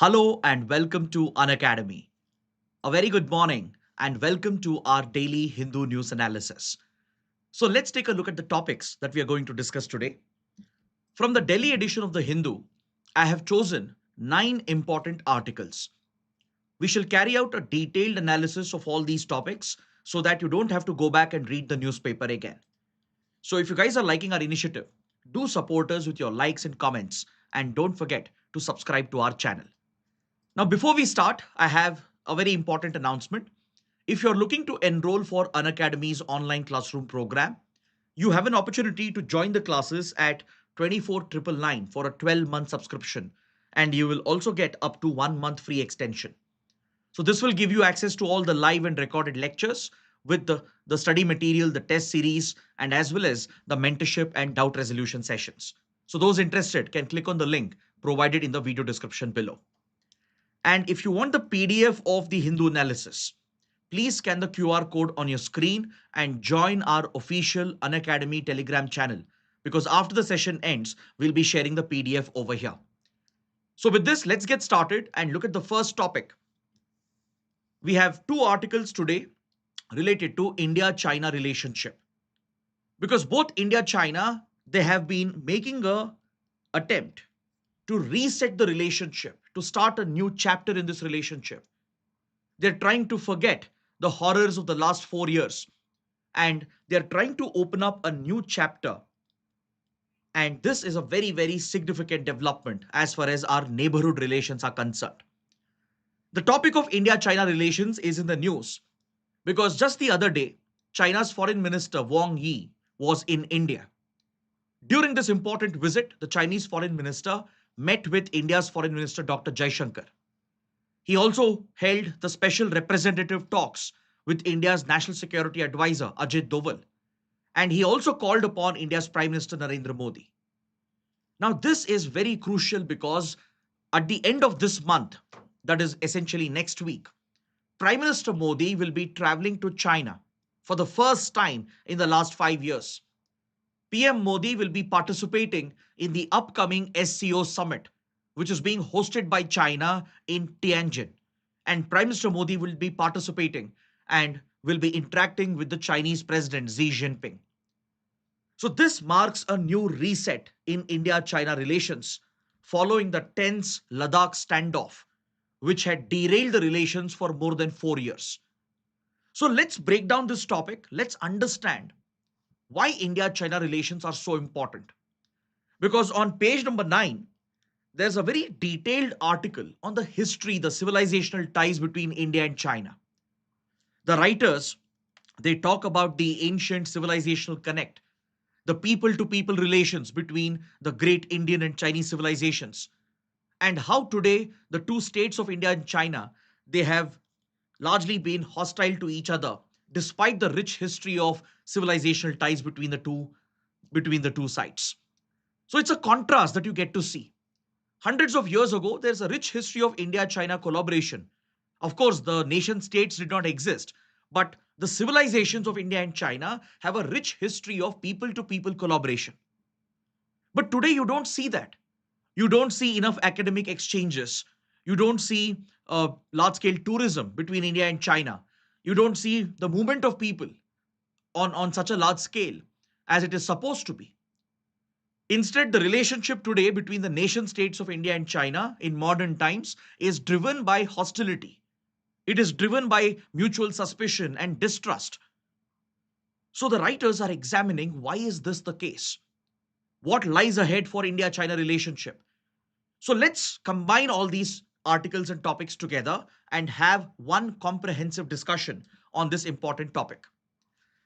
Hello and welcome to Unacademy. A very good morning and welcome to our daily Hindu news analysis. So let's take a look at the topics that we are going to discuss today. From the Delhi edition of the Hindu, I have chosen 9 important articles. We shall carry out a detailed analysis of all these topics so that you don't have to go back and read the newspaper again. So if you guys are liking our initiative, do support us with your likes and comments and don't forget to subscribe to our channel. Now, before we start, I have a very important announcement. If you're looking to enroll for Unacademy's online classroom program, you have an opportunity to join the classes at 24,999 for a 12-month subscription, and you will also get up to 1 month free extension. So this will give you access to all the live and recorded lectures with the study material, the test series, and as well as the mentorship and doubt resolution sessions. So those interested can click on the link provided in the video description below. And if you want the PDF of the Hindu analysis, please scan the QR code on your screen and join our official Unacademy Telegram channel, because after the session ends, we'll be sharing the PDF over here. So with this, let's get started and look at the first topic. We have 2 articles today related to India-China relationship. Because both India-China, they have been making a attempt to reset the relationship, to start a new chapter in this relationship. They're trying to forget the horrors of the last 4 years and they're trying to open up a new chapter. And this is a very, very significant development as far as our neighborhood relations are concerned. The topic of India-China relations is in the news because just the other day, China's Foreign Minister Wang Yi was in India. During this important visit, the Chinese Foreign Minister met with India's Foreign Minister Dr. Jaishankar. He also held the special representative talks with India's National Security Advisor Ajit Doval, and he also called upon India's Prime Minister Narendra Modi. Now, this is very crucial because at the end of this month, that is essentially next week, Prime Minister Modi will be traveling to China for the first time in the last 5 years. PM Modi will be participating in the upcoming SCO summit, which is being hosted by China in Tianjin. And Prime Minister Modi will be participating and will be interacting with the Chinese President Xi Jinping. So this marks a new reset in India-China relations following the tense Ladakh standoff, which had derailed the relations for more than 4 years. So let's break down this topic. Let's understand why India-China relations are so important. Because on page number 9, there's a very detailed article on the history, the civilizational ties between India and China. The writers, they talk about the ancient civilizational connect, the people to people relations between the great Indian and Chinese civilizations, and how today the two states of India and China, they have largely been hostile to each other despite the rich history of civilizational ties between the two sides. So it's a contrast that you get to see. Hundreds of years ago, there's a rich history of India-China collaboration. Of course, the nation states did not exist, but the civilizations of India and China have a rich history of people-to-people collaboration. But today you don't see that. You don't see enough academic exchanges. You don't see large-scale tourism between India and China. You don't see the movement of people on such a large scale as it is supposed to be. Instead, the relationship today between the nation states of India and China in modern times is driven by hostility. It is driven by mutual suspicion and distrust. So the writers are examining why is this the case? What lies ahead for India-China relationship? So let's combine all these articles and topics together and have one comprehensive discussion on this important topic.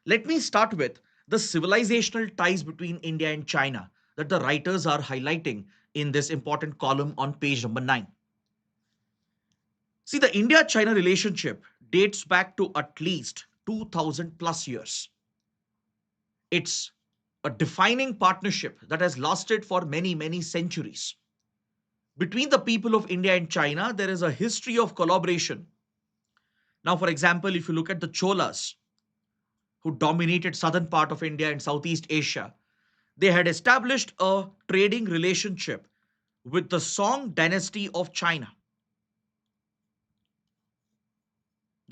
Let me start with the civilizational ties between India and China that the writers are highlighting in this important column on page number 9. See, the India-China relationship dates back to at least 2000 plus years. It's a defining partnership that has lasted for many, many centuries. Between the people of India and China, there is a history of collaboration. Now, for example, if you look at the Cholas, who dominated southern part of India and Southeast Asia, they had established a trading relationship with the Song dynasty of China.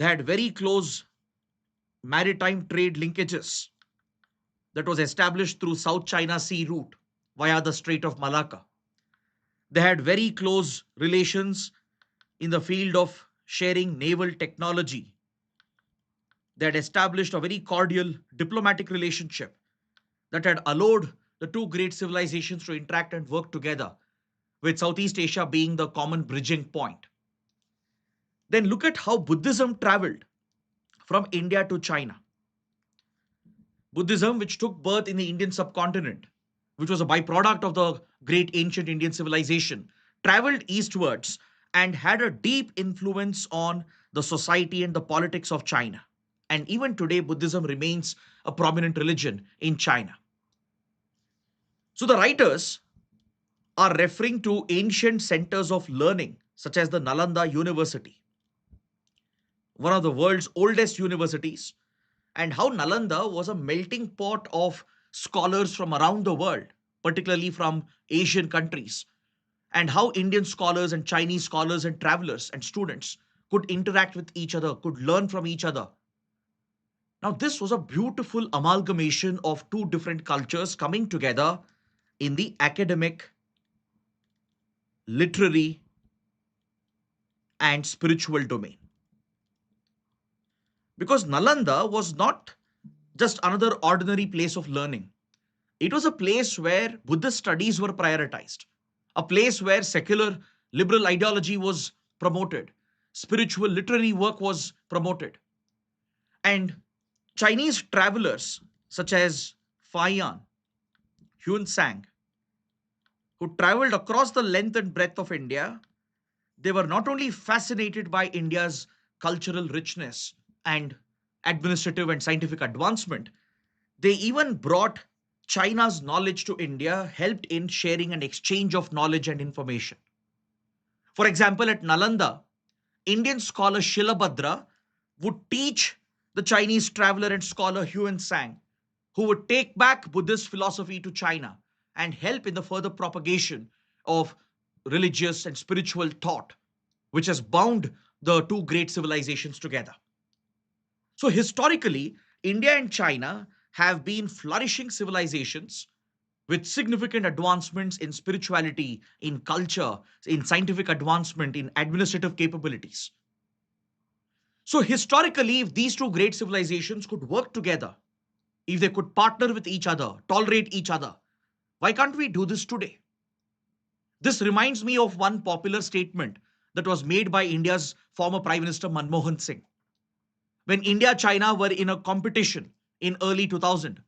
They had very close maritime trade linkages that was established through South China Sea route via the Strait of Malacca. They had very close relations in the field of sharing naval technology. They had established a very cordial diplomatic relationship that had allowed the two great civilizations to interact and work together, with Southeast Asia being the common bridging point. Then look at how Buddhism traveled from India to China. Buddhism, which took birth in the Indian subcontinent, which was a byproduct of the great ancient Indian civilization, traveled eastwards and had a deep influence on the society and the politics of China. And even today, Buddhism remains a prominent religion in China. So the writers are referring to ancient centers of learning, such as the Nalanda University, one of the world's oldest universities, and how Nalanda was a melting pot of scholars from around the world, particularly from Asian countries, and how Indian scholars and Chinese scholars and travelers and students could interact with each other, could learn from each other. Now, this was a beautiful amalgamation of two different cultures coming together in the academic, literary, and spiritual domain. Because Nalanda was not just another ordinary place of learning. It was a place where Buddhist studies were prioritized, a place where secular liberal ideology was promoted, spiritual literary work was promoted. And Chinese travelers such as Fayan, Hyun Sang, who traveled across the length and breadth of India, they were not only fascinated by India's cultural richness and administrative and scientific advancement, they even brought China's knowledge to India, helped in sharing and exchange of knowledge and information. For example, at Nalanda, Indian scholar Shilabhadra would teach the Chinese traveler and scholar Huan Sang, who would take back Buddhist philosophy to China and help in the further propagation of religious and spiritual thought, which has bound the two great civilizations together. So, historically, India and China have been flourishing civilizations with significant advancements in spirituality, in culture, in scientific advancement, in administrative capabilities. So, historically, if these two great civilizations could work together, if they could partner with each other, tolerate each other, why can't we do this today? This reminds me of one popular statement that was made by India's former Prime Minister Manmohan Singh. When India China were in a competition in early 2000,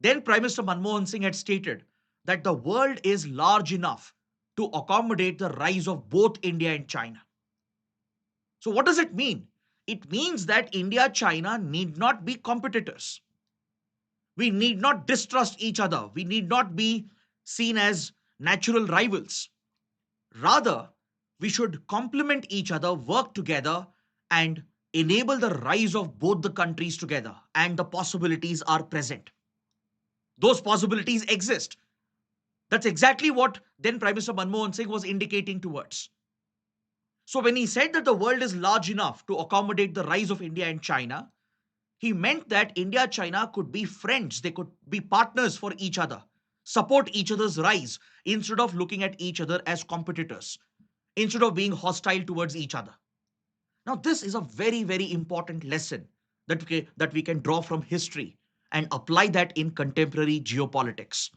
then Prime Minister Manmohan Singh had stated that the world is large enough to accommodate the rise of both India and China. So, what does it mean? It means that India China need not be competitors. We need not distrust each other. We need not be seen as natural rivals. Rather, we should complement each other, work together, and enable the rise of both the countries together. And the possibilities are present. Those possibilities exist. That's exactly what then Prime Minister Manmohan Singh was indicating towards. So, when he said that the world is large enough to accommodate the rise of India and China, he meant that India China could be friends, they could be partners for each other, support each other's rise instead of looking at each other as competitors, instead of being hostile towards each other. Now, this is a very, very important lesson that we can draw from history and apply that in contemporary geopolitics.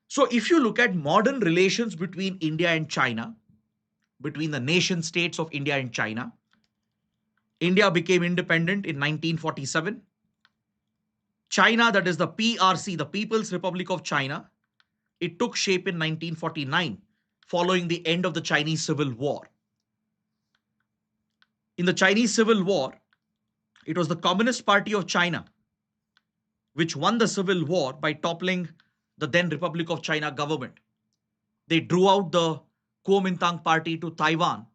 So, if you look at modern relations between India and China, between the nation states of India and China, India became independent in 1947. China, that is the PRC, the People's Republic of China, it took shape in 1949 following the end of the Chinese Civil War. In the Chinese Civil War, it was the Communist Party of China which won the civil war by toppling the then Republic of China government. They drew out the Kuomintang party to Taiwan,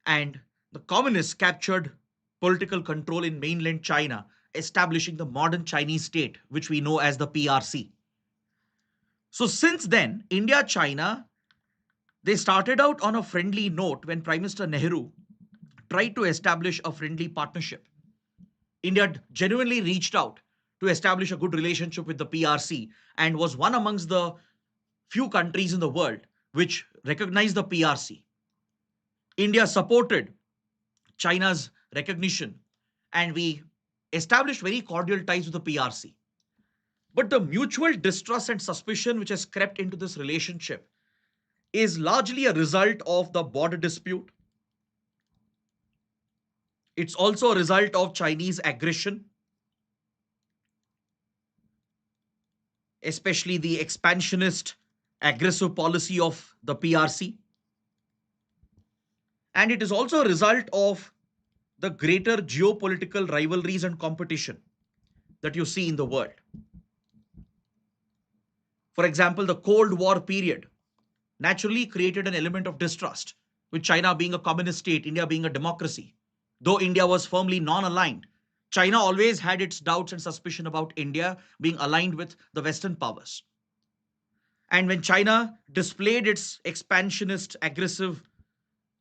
and the communists captured political control in mainland China, establishing the modern Chinese state, which we know as the PRC. So since then, India-China, they started out on a friendly note when Prime Minister Nehru tried to establish a friendly partnership. India genuinely reached out to establish a good relationship with the PRC and was one amongst the few countries in the world which recognized the PRC. India supported China's recognition and we established very cordial ties with the PRC. But the mutual distrust and suspicion which has crept into this relationship is largely a result of the border dispute. It's also a result of Chinese aggression, especially the expansionist, aggressive policy of the PRC. And it is also a result of the greater geopolitical rivalries and competition that you see in the world. For example, the Cold War period naturally created an element of distrust, with China being a communist state, India being a democracy. Though India was firmly non aligned, China always had its doubts and suspicion about India being aligned with the Western powers. And when China displayed its expansionist, aggressive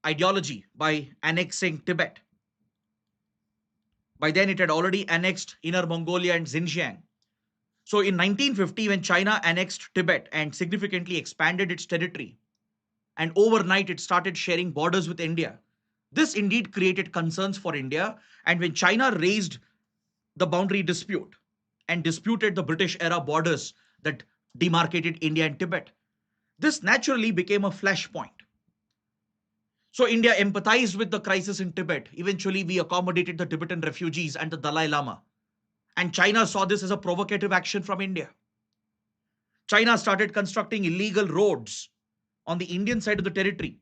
ideology by annexing Tibet, by then it had already annexed Inner Mongolia and Xinjiang. So in 1950, when China annexed Tibet and significantly expanded its territory, and overnight it started sharing borders with India, this indeed created concerns for India. And when China raised the boundary dispute and disputed the British era borders that demarcated India and Tibet, this naturally became a flashpoint. So India empathized with the crisis in Tibet. Eventually, we accommodated the Tibetan refugees and the Dalai Lama. And China saw this as a provocative action from India. China started constructing illegal roads on the Indian side of the territory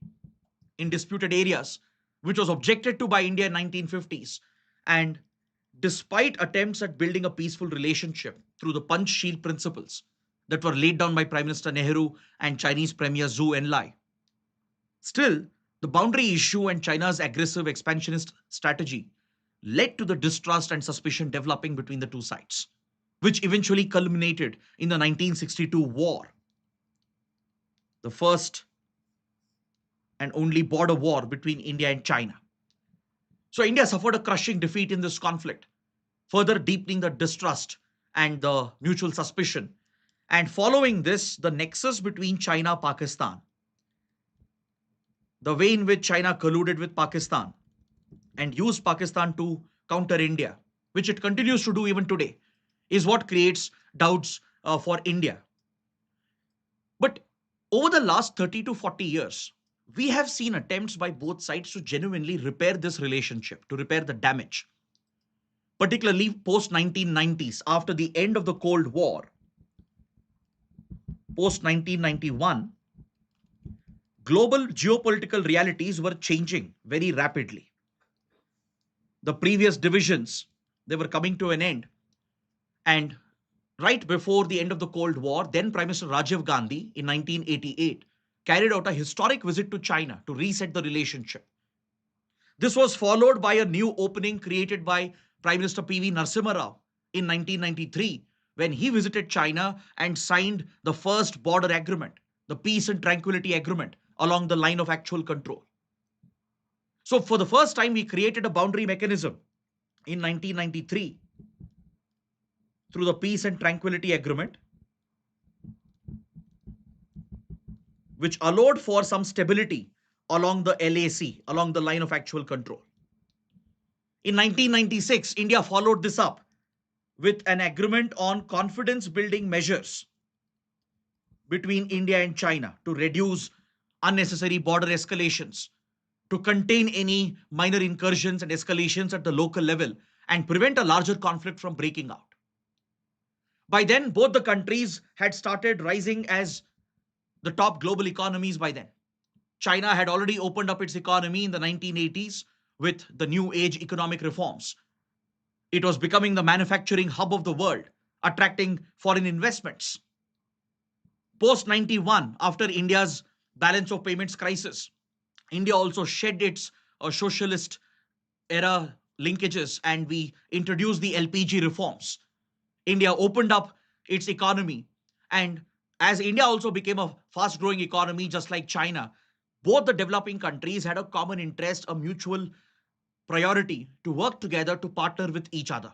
in disputed areas, which was objected to by India in 1950s. And despite attempts at building a peaceful relationship through the Panchsheel principles that were laid down by Prime Minister Nehru and Chinese Premier Zhou Enlai, still, the boundary issue and China's aggressive expansionist strategy led to the distrust and suspicion developing between the two sides, which eventually culminated in the 1962 war, the first and only border war between India and China. So India suffered a crushing defeat in this conflict, further deepening the distrust and the mutual suspicion. And following this, the nexus between China-Pakistan, the way in which China colluded with Pakistan and used Pakistan to counter India, which it continues to do even today, is what creates doubts for India. But over the last 30 to 40 years, we have seen attempts by both sides to genuinely repair this relationship, to repair the damage, particularly post 1990s, after the end of the Cold War, post 1991. Global geopolitical realities were changing very rapidly. The previous divisions, they were coming to an end. And right before the end of the Cold War, then Prime Minister Rajiv Gandhi in 1988 carried out a historic visit to China to reset the relationship. This was followed by a new opening created by Prime Minister P.V. Narasimha Rao in 1993 when he visited China and signed the first border agreement, the Peace and Tranquility Agreement, along the line of actual control. So for the first time, we created a boundary mechanism in 1993 through the Peace and Tranquility Agreement, which allowed for some stability along the LAC, along the line of actual control. In 1996, India followed this up with an agreement on confidence building measures between India and China to reduce unnecessary border escalations, to contain any minor incursions and escalations at the local level, and prevent a larger conflict from breaking out. By then, both the countries had started rising as the top global economies by then. China had already opened up its economy in the 1980s with the new age economic reforms. It was becoming the manufacturing hub of the world, attracting foreign investments. Post 91, after India's balance of payments crisis, India also shed its socialist era linkages and we introduced the LPG reforms. India opened up its economy, and as India also became a fast growing economy just like China, both the developing countries had a common interest, a mutual priority to work together to partner with each other.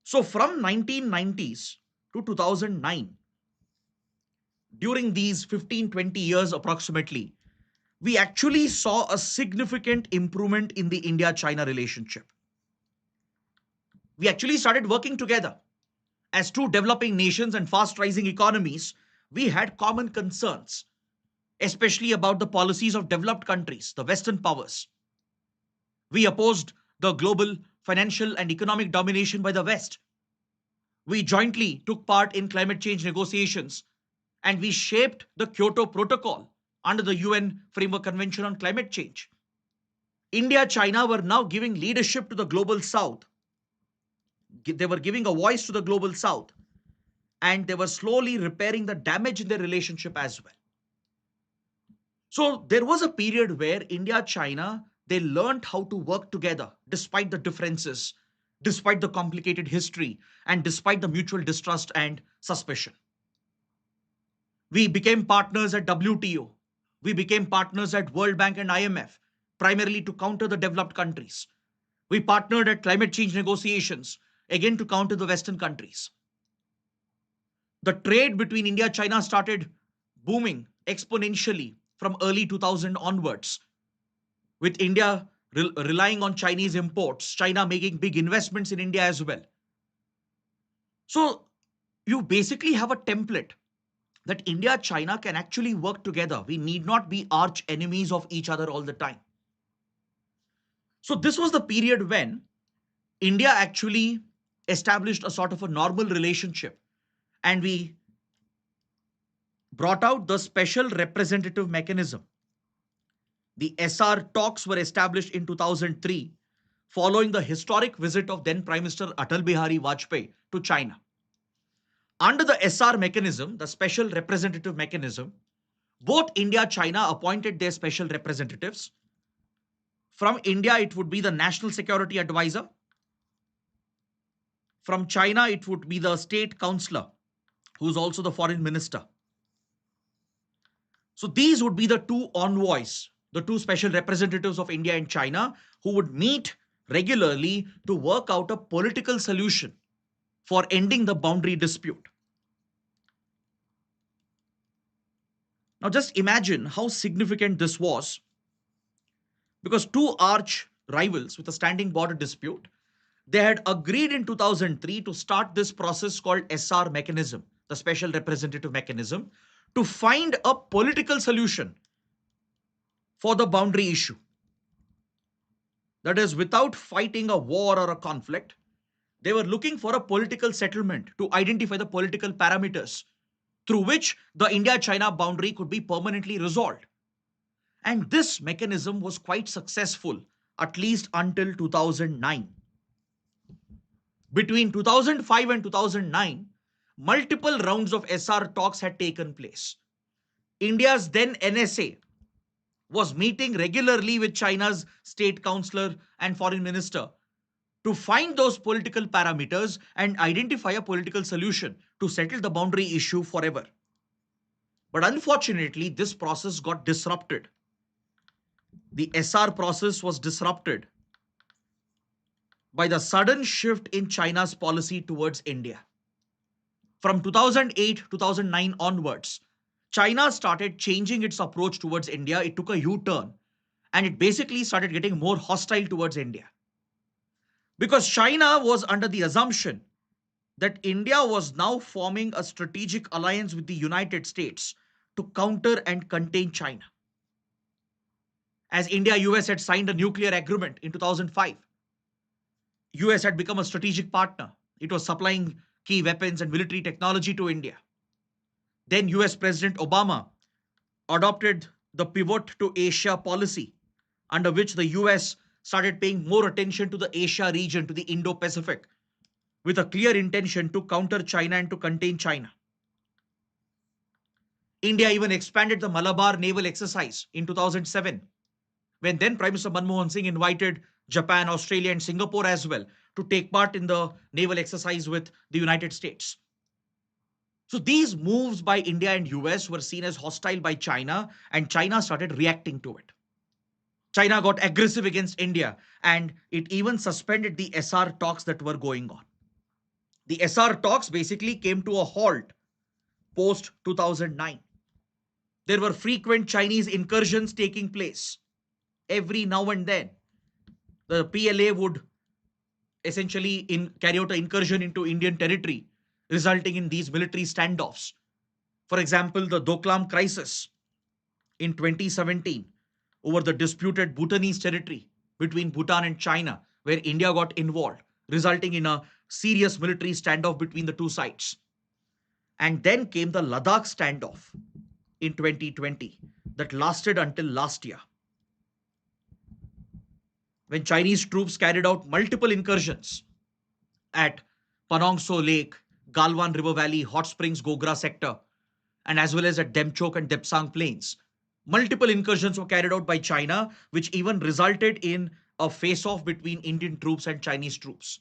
So from 1990s to 2009, during these 15-20 years approximately, we actually saw a significant improvement in the India-China relationship. We actually started working together. As two developing nations and fast rising economies, we had common concerns, especially about the policies of developed countries, the Western powers. We opposed the global financial and economic domination by the West. We jointly took part in climate change negotiations, and we shaped the Kyoto Protocol under the UN Framework Convention on Climate Change. India, China were now giving leadership to the global South. They were giving a voice to the global South, and they were slowly repairing the damage in their relationship as well. So there was a period where India, China, they learned how to work together despite the differences, despite the complicated history, and despite the mutual distrust and suspicion. We became partners at WTO. We became partners at World Bank and IMF, primarily to counter the developed countries. We partnered at climate change negotiations, again to counter the Western countries. The trade between India and China started booming exponentially from early 2000 onwards, with India relying on Chinese imports, China making big investments in India as well. So you basically have a template that India, China can actually work together. We need not be arch enemies of each other all the time. So this was the period when India actually established a sort of a normal relationship, and we brought out the special representative mechanism. The SR talks were established in 2003 following the historic visit of then Prime Minister Atal Bihari Vajpayee to China. Under the SR mechanism, the special representative mechanism, both India and China appointed their special representatives. From India, it would be the National Security Advisor. From China, it would be the State Counselor, who's also the Foreign Minister. So these would be the two envoys, the two special representatives of India and China, who would meet regularly to work out a political solution for ending the boundary dispute. Now just imagine how significant this was, because two arch rivals with a standing border dispute, they had agreed in 2003 to start this process called SR mechanism, the special representative mechanism, to find a political solution for the boundary issue. That is, without fighting a war or a conflict, they were looking for a political settlement to identify the political parameters through which the India-China boundary could be permanently resolved. And this mechanism was quite successful, at least until 2009. Between 2005 and 2009, multiple rounds of SR talks had taken place. India's then NSA was meeting regularly with China's State Counselor and Foreign Minister to find those political parameters and identify a political solution to settle the boundary issue forever. But unfortunately, this process got disrupted. The SR process was disrupted by the sudden shift in China's policy towards India. From 2008-2009 onwards, China started changing its approach towards India. It took a U-turn, and it basically started getting more hostile towards India. Because China was under the assumption that India was now forming a strategic alliance with the United States to counter and contain China. As India-US had signed a nuclear agreement in 2005, US had become a strategic partner. It was supplying key weapons and military technology to India. Then US President Obama adopted the pivot to Asia policy, under which the US started paying more attention to the Asia region, to the Indo-Pacific, with a clear intention to counter China and to contain China. India even expanded the Malabar naval exercise in 2007, when then Prime Minister Manmohan Singh invited Japan, Australia, and Singapore as well to take part in the naval exercise with the United States. So these moves by India and US were seen as hostile by China, and China started reacting to it. China got aggressive against India and it even suspended the SR talks that were going on. The SR talks basically came to a halt post 2009. There were frequent Chinese incursions taking place. Every now and then, the PLA would essentially carry out an incursion into Indian territory, resulting in these military standoffs. For example, the Doklam crisis in 2017 over the disputed Bhutanese territory between Bhutan and China, where India got involved, resulting in a serious military standoff between the two sides. And then came the Ladakh standoff in 2020 that lasted until last year, when Chinese troops carried out multiple incursions at Panong So Lake, Galwan River Valley, Hot Springs Gogra sector, and as well as at Demchok and Depsang Plains. Multiple incursions were carried out by China, which even resulted in a face-off between Indian troops and Chinese troops.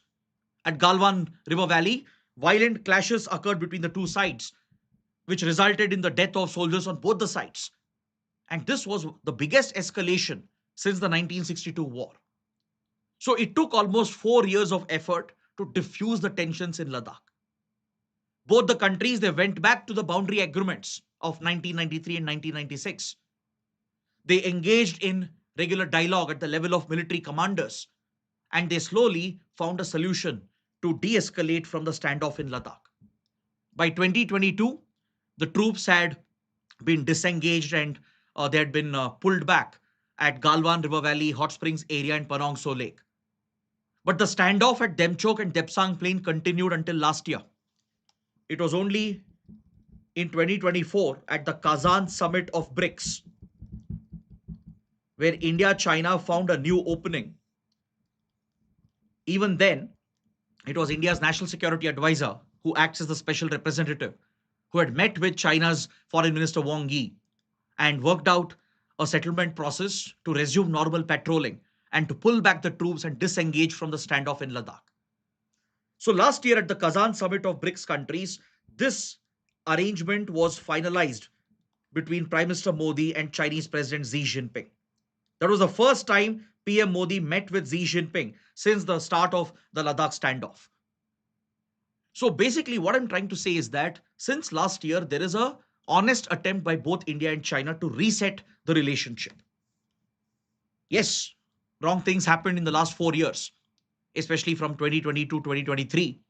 At Galwan River Valley, violent clashes occurred between the two sides, which resulted in the death of soldiers on both the sides. And this was the biggest escalation since the 1962 war. So it took almost 4 years of effort to diffuse the tensions in Ladakh. Both the countries, they went back to the boundary agreements of 1993 and 1996. They engaged in regular dialogue at the level of military commanders, and they slowly found a solution to de-escalate from the standoff in Ladakh. By 2022, the troops had been disengaged and they had been pulled back at Galwan River Valley, Hot Springs area and Panong So Lake. But the standoff at Demchok and Depsang Plain continued until last year. It was only in 2024 at the Kazan summit of BRICS where India-China found a new opening. Even then, it was India's national security advisor who acts as the special representative who had met with China's foreign minister Wang Yi and worked out a settlement process to resume normal patrolling and to pull back the troops and disengage from the standoff in Ladakh. So last year at the Kazan summit of BRICS countries, this arrangement was finalized between Prime Minister Modi and Chinese President Xi Jinping. That was the first time PM Modi met with Xi Jinping since the start of the Ladakh standoff. So basically what I'm trying to say is that since last year, there is a honest attempt by both India and China to reset the relationship. Yes, wrong things happened in the last 4 years, especially from 2020 to 2023.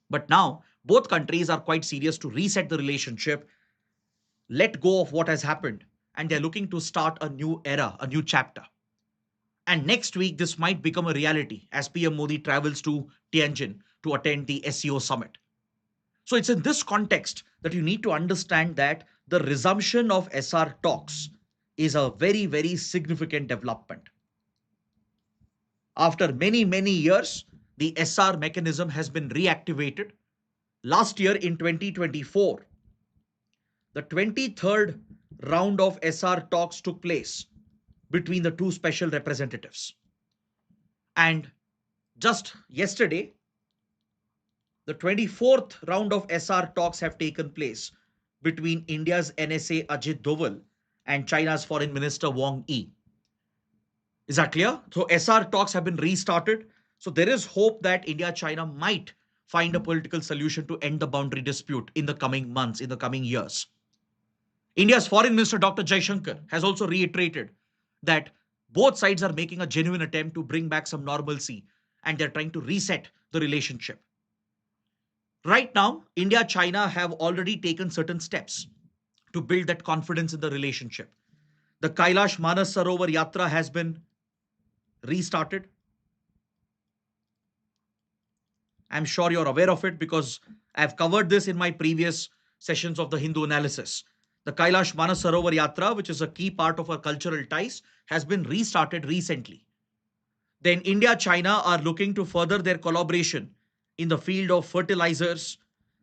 But now both countries are quite serious to reset the relationship, let go of what has happened, and they're looking to start a new era, a new chapter. And next week, this might become a reality as PM Modi travels to Tianjin to attend the SEO summit. So it's in this context that you need to understand that the resumption of SR talks is a very, very significant development. After many, many years, the SR mechanism has been reactivated. Last year in 2024, the 23rd round of SR talks took place between the two special representatives. And just yesterday, the 24th round of SR talks have taken place between India's NSA Ajit Doval and China's Foreign Minister Wang Yi. Is that clear? So SR talks have been restarted. So there is hope that India-China might find a political solution to end the boundary dispute in the coming months, in the coming years. India's Foreign Minister Dr. Jaishankar has also reiterated that both sides are making a genuine attempt to bring back some normalcy and they're trying to reset the relationship. Right now, India, China have already taken certain steps to build that confidence in the relationship. The Kailash Manas Sarovar Yatra has been restarted. I'm sure you're aware of it because I've covered this in my previous sessions of the Hindu analysis. The Kailash Manas Sarovar Yatra, which is a key part of our cultural ties, has been restarted recently. Then India, China are looking to further their collaboration in the field of fertilizers.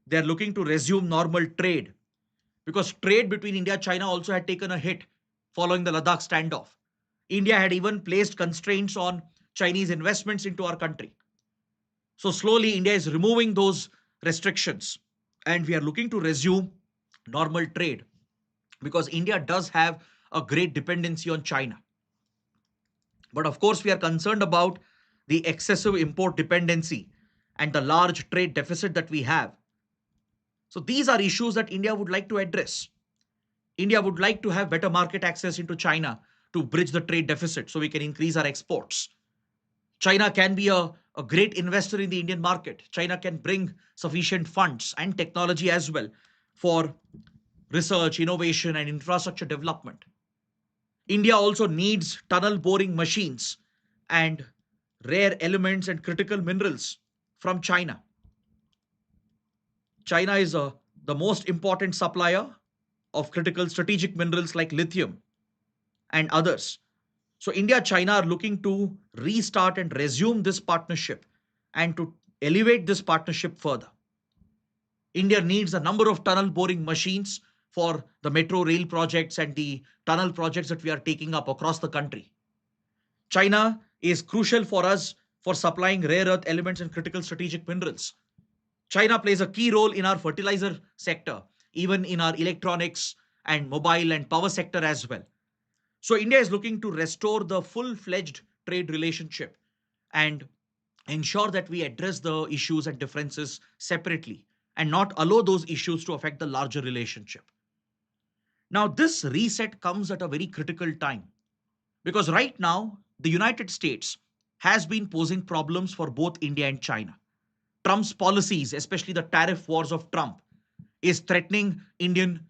They're looking to resume normal trade because trade between India and China also had taken a hit following the Ladakh standoff. India had even placed constraints on Chinese investments into our country. So slowly India is removing those restrictions and we are looking to resume normal trade because India does have a great dependency on China. But of course, we are concerned about the excessive import dependency and the large trade deficit that we have. So these are issues that India would like to address. India would like to have better market access into China to bridge the trade deficit so we can increase our exports. China can be a great investor in the Indian market. China can bring sufficient funds and technology as well for research, innovation, and infrastructure development. India also needs tunnel boring machines and rare elements and critical minerals from China. China is the most important supplier of critical strategic minerals like lithium and others. So, India China are looking to restart and resume this partnership and to elevate this partnership further. India needs a number of tunnel boring machines for the metro rail projects and the tunnel projects that we are taking up across the country. China is crucial for us for supplying rare earth elements and critical strategic minerals. China plays a key role in our fertilizer sector, even in our electronics and mobile and power sector as well. So India is looking to restore the full-fledged trade relationship and ensure that we address the issues and differences separately and not allow those issues to affect the larger relationship. Now, this reset comes at a very critical time because right now, the United States has been posing problems for both India and China. Trump's policies, especially the tariff wars of Trump, is threatening Indian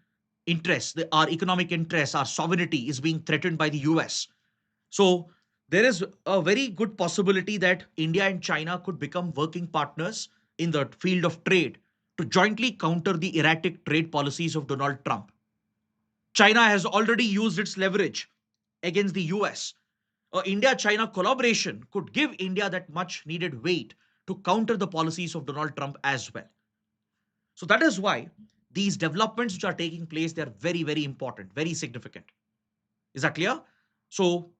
interests, our economic interests, our sovereignty is being threatened by the US. So there is a very good possibility that India and China could become working partners in the field of trade to jointly counter the erratic trade policies of Donald Trump. China has already used its leverage against the US. A India China collaboration could give India that much needed weight to counter the policies of Donald Trump as well. So that is why these developments which are taking place, they are very, very important, very significant. Is that clear? So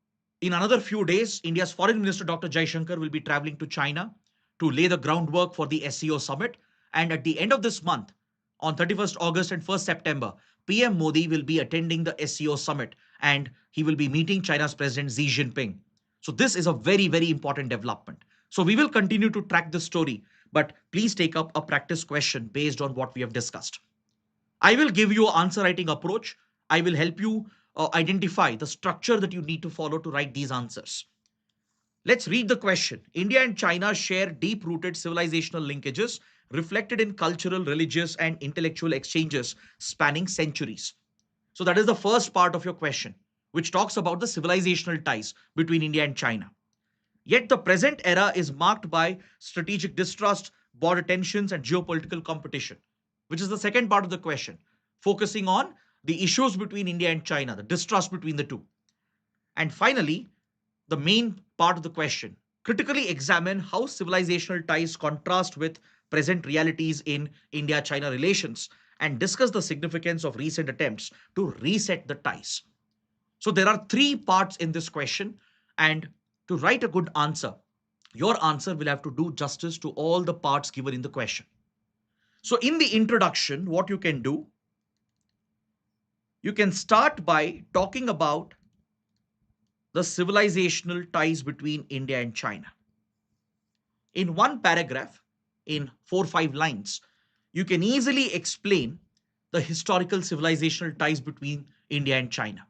in another few days, India's Foreign Minister Dr. Jaishankar will be traveling to China to lay the groundwork for the SCO summit. And at the end of this month, on 31st August and 1st September, PM Modi will be attending the SCO summit and he will be meeting China's President Xi Jinping. So this is a very, very important development. So we will continue to track this story, but please take up a practice question based on what we have discussed. I will give you an answer writing approach. I will help you identify the structure that you need to follow to write these answers. Let's read the question. India and China share deep-rooted civilizational linkages reflected in cultural, religious, and intellectual exchanges spanning centuries. So that is the first part of your question, which talks about the civilizational ties between India and China. Yet the present era is marked by strategic distrust, border tensions, and geopolitical competition, which is the second part of the question, focusing on the issues between India and China, the distrust between the two. And finally, the main part of the question, critically examine how civilizational ties contrast with present realities in India China relations and discuss the significance of recent attempts to reset the ties. So there are three parts in this question, and to write a good answer, your answer will have to do justice to all the parts given in the question. So in the introduction, what you can do, you can start by talking about the civilizational ties between India and China. In one paragraph, in 4 or 5 lines, you can easily explain the historical civilizational ties between India and China.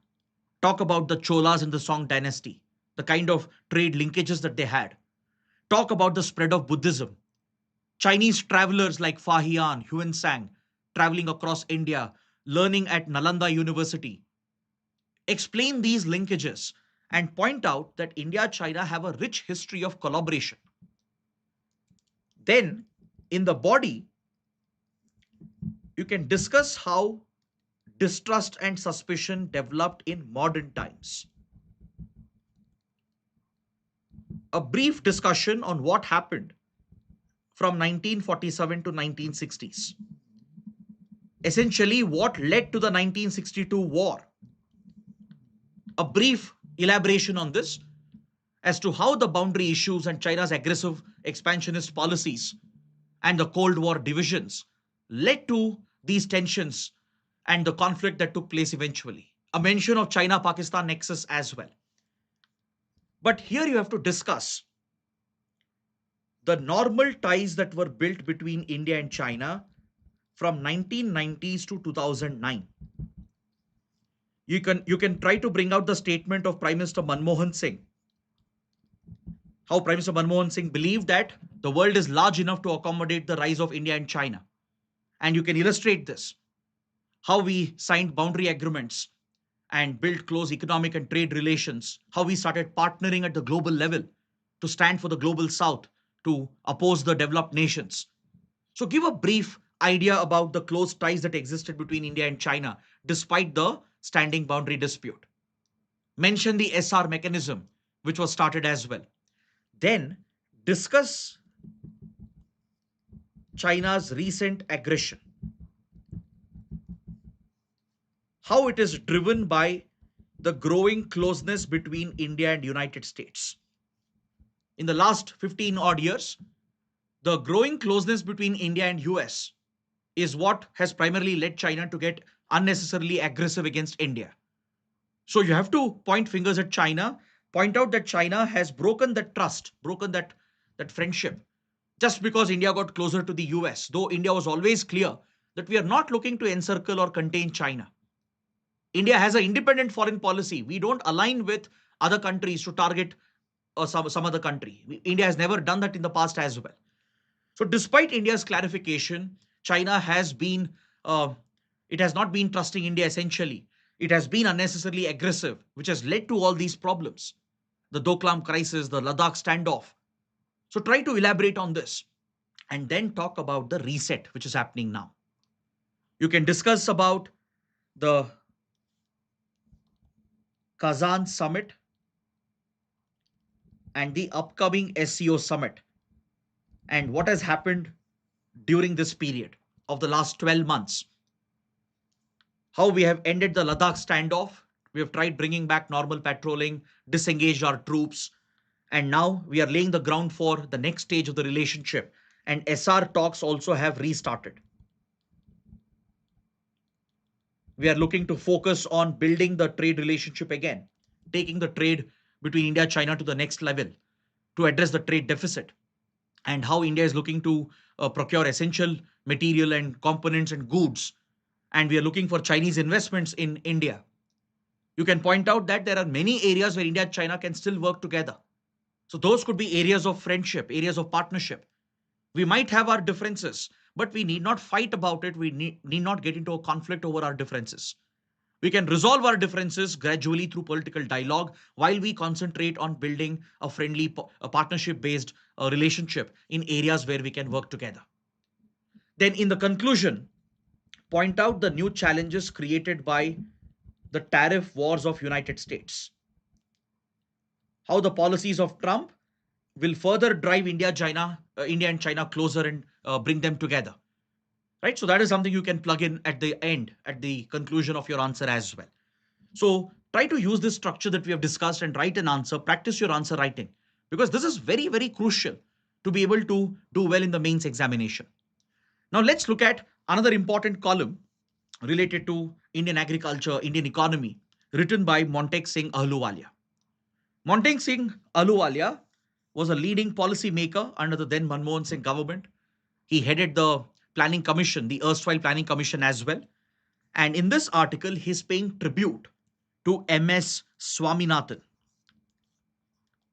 Talk about the Cholas and the Song dynasty, the kind of trade linkages that they had. Talk about the spread of Buddhism. Chinese travelers like Fa Hian, Huan Sang, traveling across India, learning at Nalanda University. Explain these linkages and point out that India and China have a rich history of collaboration. Then, in the body, you can discuss how distrust and suspicion developed in modern times. A brief discussion on what happened from 1947 to 1960s. Essentially, what led to the 1962 war. A brief elaboration on this as to how the boundary issues and China's aggressive expansionist policies and the Cold War divisions led to these tensions and the conflict that took place eventually. A mention of China Pakistan nexus as well. But here you have to discuss the normal ties that were built between India and China from 1990s to 2009. You can try to bring out the statement of Prime Minister Manmohan Singh, how Prime Minister Manmohan Singh believed that the world is large enough to accommodate the rise of India and China. And you can illustrate this, how we signed boundary agreements and built close economic and trade relations, how we started partnering at the global level to stand for the global south, to oppose the developed nations. So, give a brief idea about the close ties that existed between India and China despite the standing boundary dispute. Mention the SR mechanism, which was started as well. Then, discuss China's recent aggression, how it is driven by the growing closeness between India and United States. In the last 15 odd years, the growing closeness between India and US is what has primarily led China to get unnecessarily aggressive against India. So you have to point fingers at China, point out that China has broken that trust, broken that friendship, just because India got closer to the US, though India was always clear that we are not looking to encircle or contain China. India has an independent foreign policy. We don't align with other countries to target some other country. India has never done that in the past as well. So, despite India's clarification, China has been, it has not been trusting India essentially. It has been unnecessarily aggressive, which has led to all these problems. The Doklam crisis, the Ladakh standoff. So, try to elaborate on this and then talk about the reset which is happening now. You can discuss about the Kazan summit and the upcoming SEO summit and what has happened during this period of the last 12 months. How we have ended the Ladakh standoff. We have tried bringing back normal patrolling, disengaged our troops, and now we are laying the ground for the next stage of the relationship. And SR talks also have restarted. We are looking to focus on building the trade relationship again, taking the trade between India and China to the next level to address the trade deficit, and how India is looking to procure essential material and components and goods. And we are looking for Chinese investments in India. You can point out that there are many areas where India and China can still work together. So those could be areas of friendship, areas of partnership. We might have our differences, but we need not fight about it. We need not get into a conflict over our differences. We can resolve our differences gradually through political dialogue while we concentrate on building a friendly, a partnership based relationship in areas where we can work together. Then, in the conclusion, point out the new challenges created by the tariff wars of United States, how the policies of Trump will further drive India and China closer and bring them together. Right. So that is something you can plug in at the end, at the conclusion of your answer as well. So try to use this structure that we have discussed and write an answer, practice your answer writing, because this is very, very crucial to be able to do well in the mains examination. Now let's look at another important column related to Indian agriculture, Indian economy, written by Montek Singh Ahluwalia. Montek Singh Ahluwalia was a leading policy maker under the then Manmohan Singh government. He headed the planning commission, the erstwhile planning commission as well. And in this article, he's paying tribute to M S Swaminathan,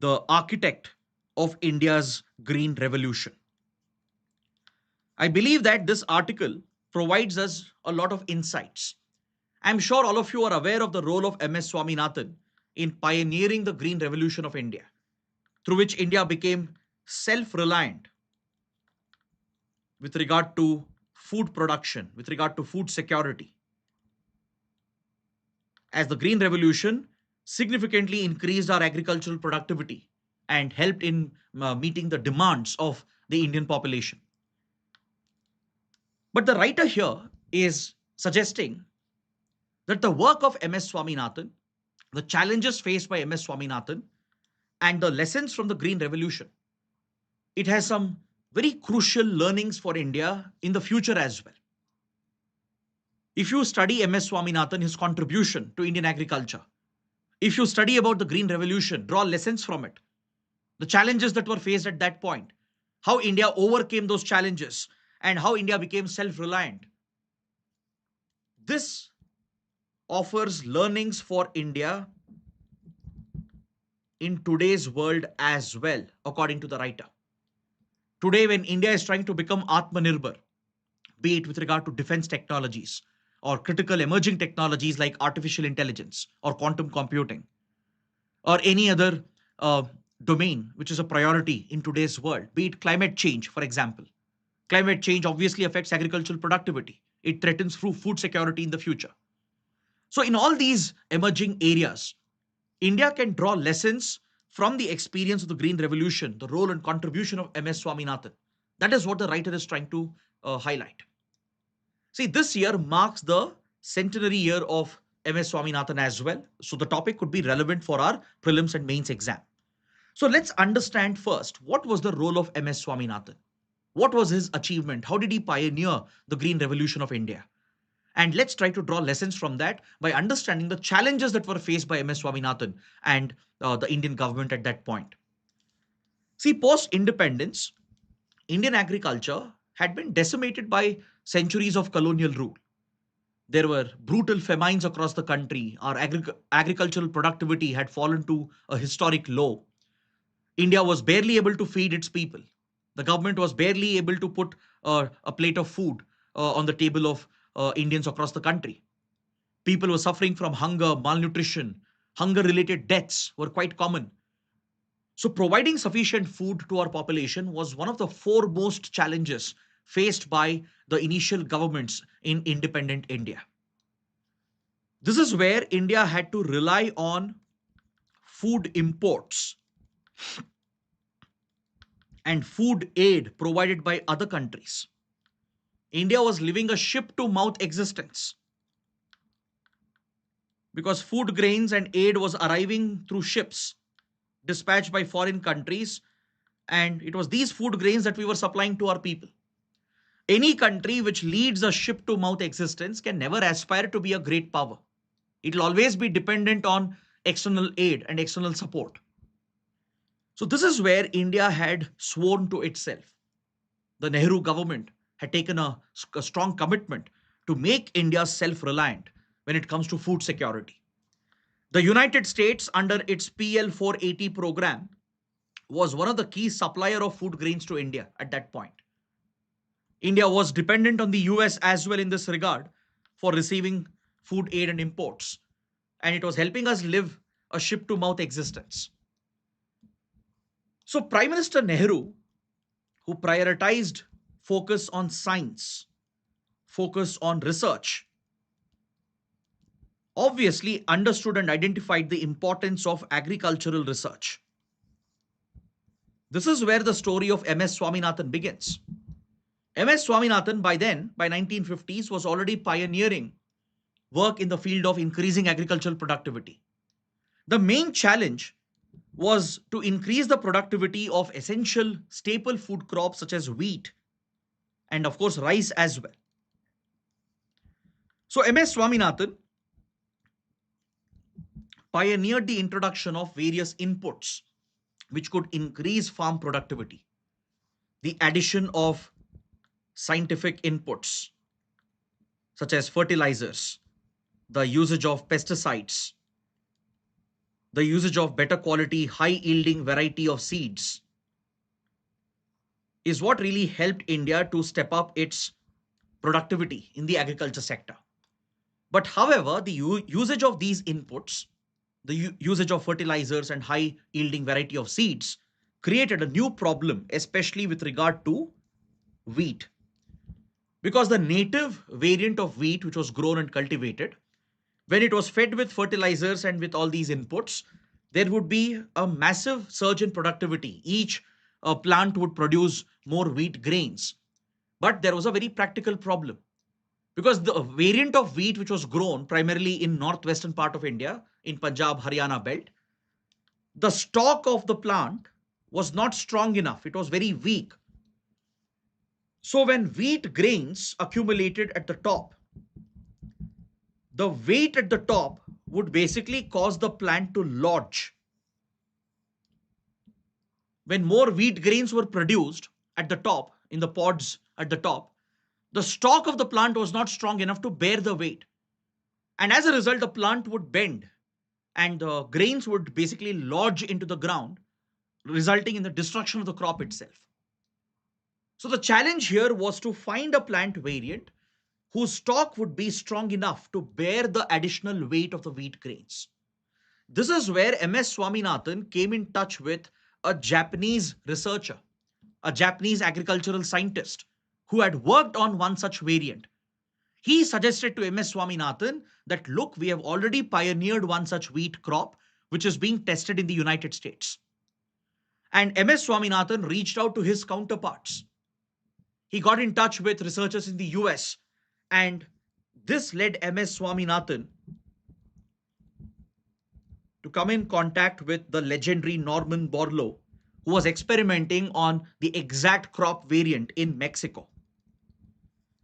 the architect of India's Green Revolution. I believe that this article provides us a lot of insights. I'm sure all of you are aware of the role of M S Swaminathan in pioneering the Green Revolution of India, through which India became self-reliant with regard to food production, with regard to food security, as the Green Revolution significantly increased our agricultural productivity and helped in meeting the demands of the Indian population. But the writer here is suggesting that the work of M S Swaminathan, the challenges faced by M S Swaminathan, and the lessons from the Green Revolution, it has some very crucial learnings for India in the future as well. If you study M S Swaminathan, his contribution to Indian agriculture, If you study about the Green Revolution, draw lessons from it, the challenges that were faced at that point, how India overcame those challenges, and how India became self reliant. This offers learnings for India in today's world as well, according to the writer. Today, when India is trying to become Atmanirbhar, be it with regard to defense technologies or critical emerging technologies like artificial intelligence or quantum computing or any other uh, domain which is a priority in today's world, be it climate change, for example. Climate change obviously affects agricultural productivity. It threatens food security in the future. So, in all these emerging areas, India can draw lessons from the experience of the Green Revolution, the role and contribution of M S Swaminathan. That is what the writer is trying to highlight. See, this year marks the centenary year of M S Swaminathan as well. So, the topic could be relevant for our prelims and mains exam. So, let's understand first what was the role of M S Swaminathan? What was his achievement? How did he pioneer the Green Revolution of India? And let's try to draw lessons from that by understanding the challenges that were faced by M S Swaminathan and the Indian government at that point. See, post independence, Indian agriculture had been decimated by centuries of colonial rule. There were brutal famines across the country. Our agricultural productivity had fallen to a historic low. India was barely able to feed its people. The government was barely able to put a plate of food on the table of Indians across the country. People were suffering from hunger, malnutrition, hunger related deaths were quite common. So, providing sufficient food to our population was one of the foremost challenges faced by the initial governments in independent India. This is where India had to rely on food imports and food aid provided by other countries. India was living a ship to mouth existence because food grains and aid was arriving through ships dispatched by foreign countries, and it was these food grains that we were supplying to our people. Any country which leads a ship to mouth existence can never aspire to be a great power. It will always be dependent on external aid and external support. So, this is where India had sworn to itself. The Nehru government had taken a strong commitment to make India self reliant when it comes to food security. The United States, under its PL 480 program, was one of the key supplier of food grains to India at that point. India was dependent on the US as well in this regard for receiving food aid and imports, and it was helping us live a ship to mouth existence. So, Prime Minister Nehru, who prioritized focus on science, focus on research, obviously understood and identified the importance of agricultural research. This is where the story of M S Swaminathan begins. M S Swaminathan, by then, by 1950s, was already pioneering work in the field of increasing agricultural productivity. The main challenge was to increase the productivity of essential staple food crops such as wheat and, of course, rice as well. So, M S Swaminathan pioneered the introduction of various inputs which could increase farm productivity. The addition of scientific inputs such as fertilizers, the usage of pesticides, the usage of better quality, high yielding variety of seeds is what really helped India to step up its productivity in the agriculture sector. But however, the usage of these inputs, the usage of fertilizers and high yielding variety of seeds created a new problem, especially with regard to wheat. Because the native variant of wheat, which was grown and cultivated, when it was fed with fertilizers and with all these inputs, there would be a massive surge in productivity. Each plant would produce more wheat grains. But there was a very practical problem because the variant of wheat which was grown primarily in northwestern part of India, in Punjab, Haryana belt, the stalk of the plant was not strong enough. It was very weak. So when wheat grains accumulated at the top, the weight at the top would basically cause the plant to lodge. When more wheat grains were produced at the top, in the pods at the top, the stalk of the plant was not strong enough to bear the weight. And as a result, the plant would bend and the grains would basically lodge into the ground, resulting in the destruction of the crop itself. So the challenge here was to find a plant variant whose stalk would be strong enough to bear the additional weight of the wheat grains. This is where M S Swaminathan came in touch with a Japanese researcher, a Japanese agricultural scientist who had worked on one such variant. He suggested to M S Swaminathan that, look, we have already pioneered one such wheat crop, which is being tested in the United States. And M S Swaminathan reached out to his counterparts. He got in touch with researchers in the US, and this led M S Swaminathan to come in contact with the legendary Norman Borlaug, who was experimenting on the exact crop variant in Mexico.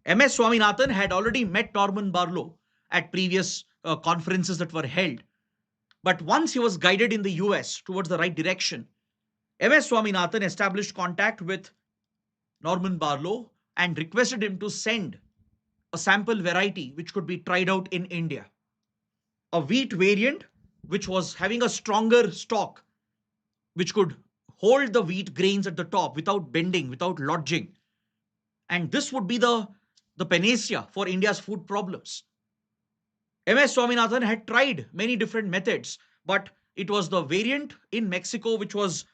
M S Swaminathan had already met Norman Borlaug at previous conferences that were held. But once he was guided in the US towards the right direction, M S Swaminathan established contact with Norman Borlaug and requested him to send a sample variety which could be tried out in India. A wheat variant which was having a stronger stalk, which could hold the wheat grains at the top without bending, without lodging. And this would be the panacea for India's food problems. M S Swaminathan had tried many different methods, but it was the variant in Mexico which was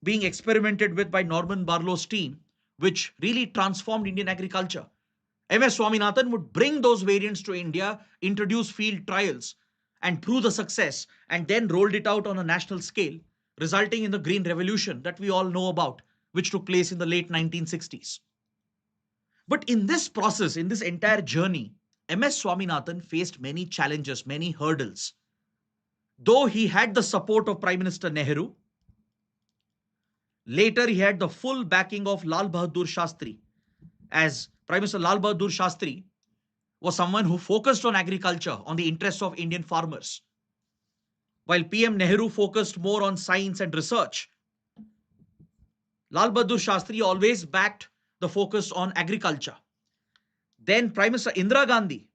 being experimented with by Norman Borlaug's team, which really transformed Indian agriculture. M S Swaminathan would bring those variants to India, introduce field trials, and prove the success, and then rolled it out on a national scale, resulting in the Green Revolution that we all know about, which took place in the late 1960s. But in this process, in this entire journey, M S Swaminathan faced many challenges, many hurdles. Though he had the support of Prime Minister Nehru, later he had the full backing of Lal Bahadur Shastri, as Prime Minister Lal Bahadur Shastri was someone who focused on agriculture, on the interests of Indian farmers, while PM Nehru focused more on science and research. Lal Bahadur Shastri always backed the focus on agriculture. Then Prime Minister Indira Gandhi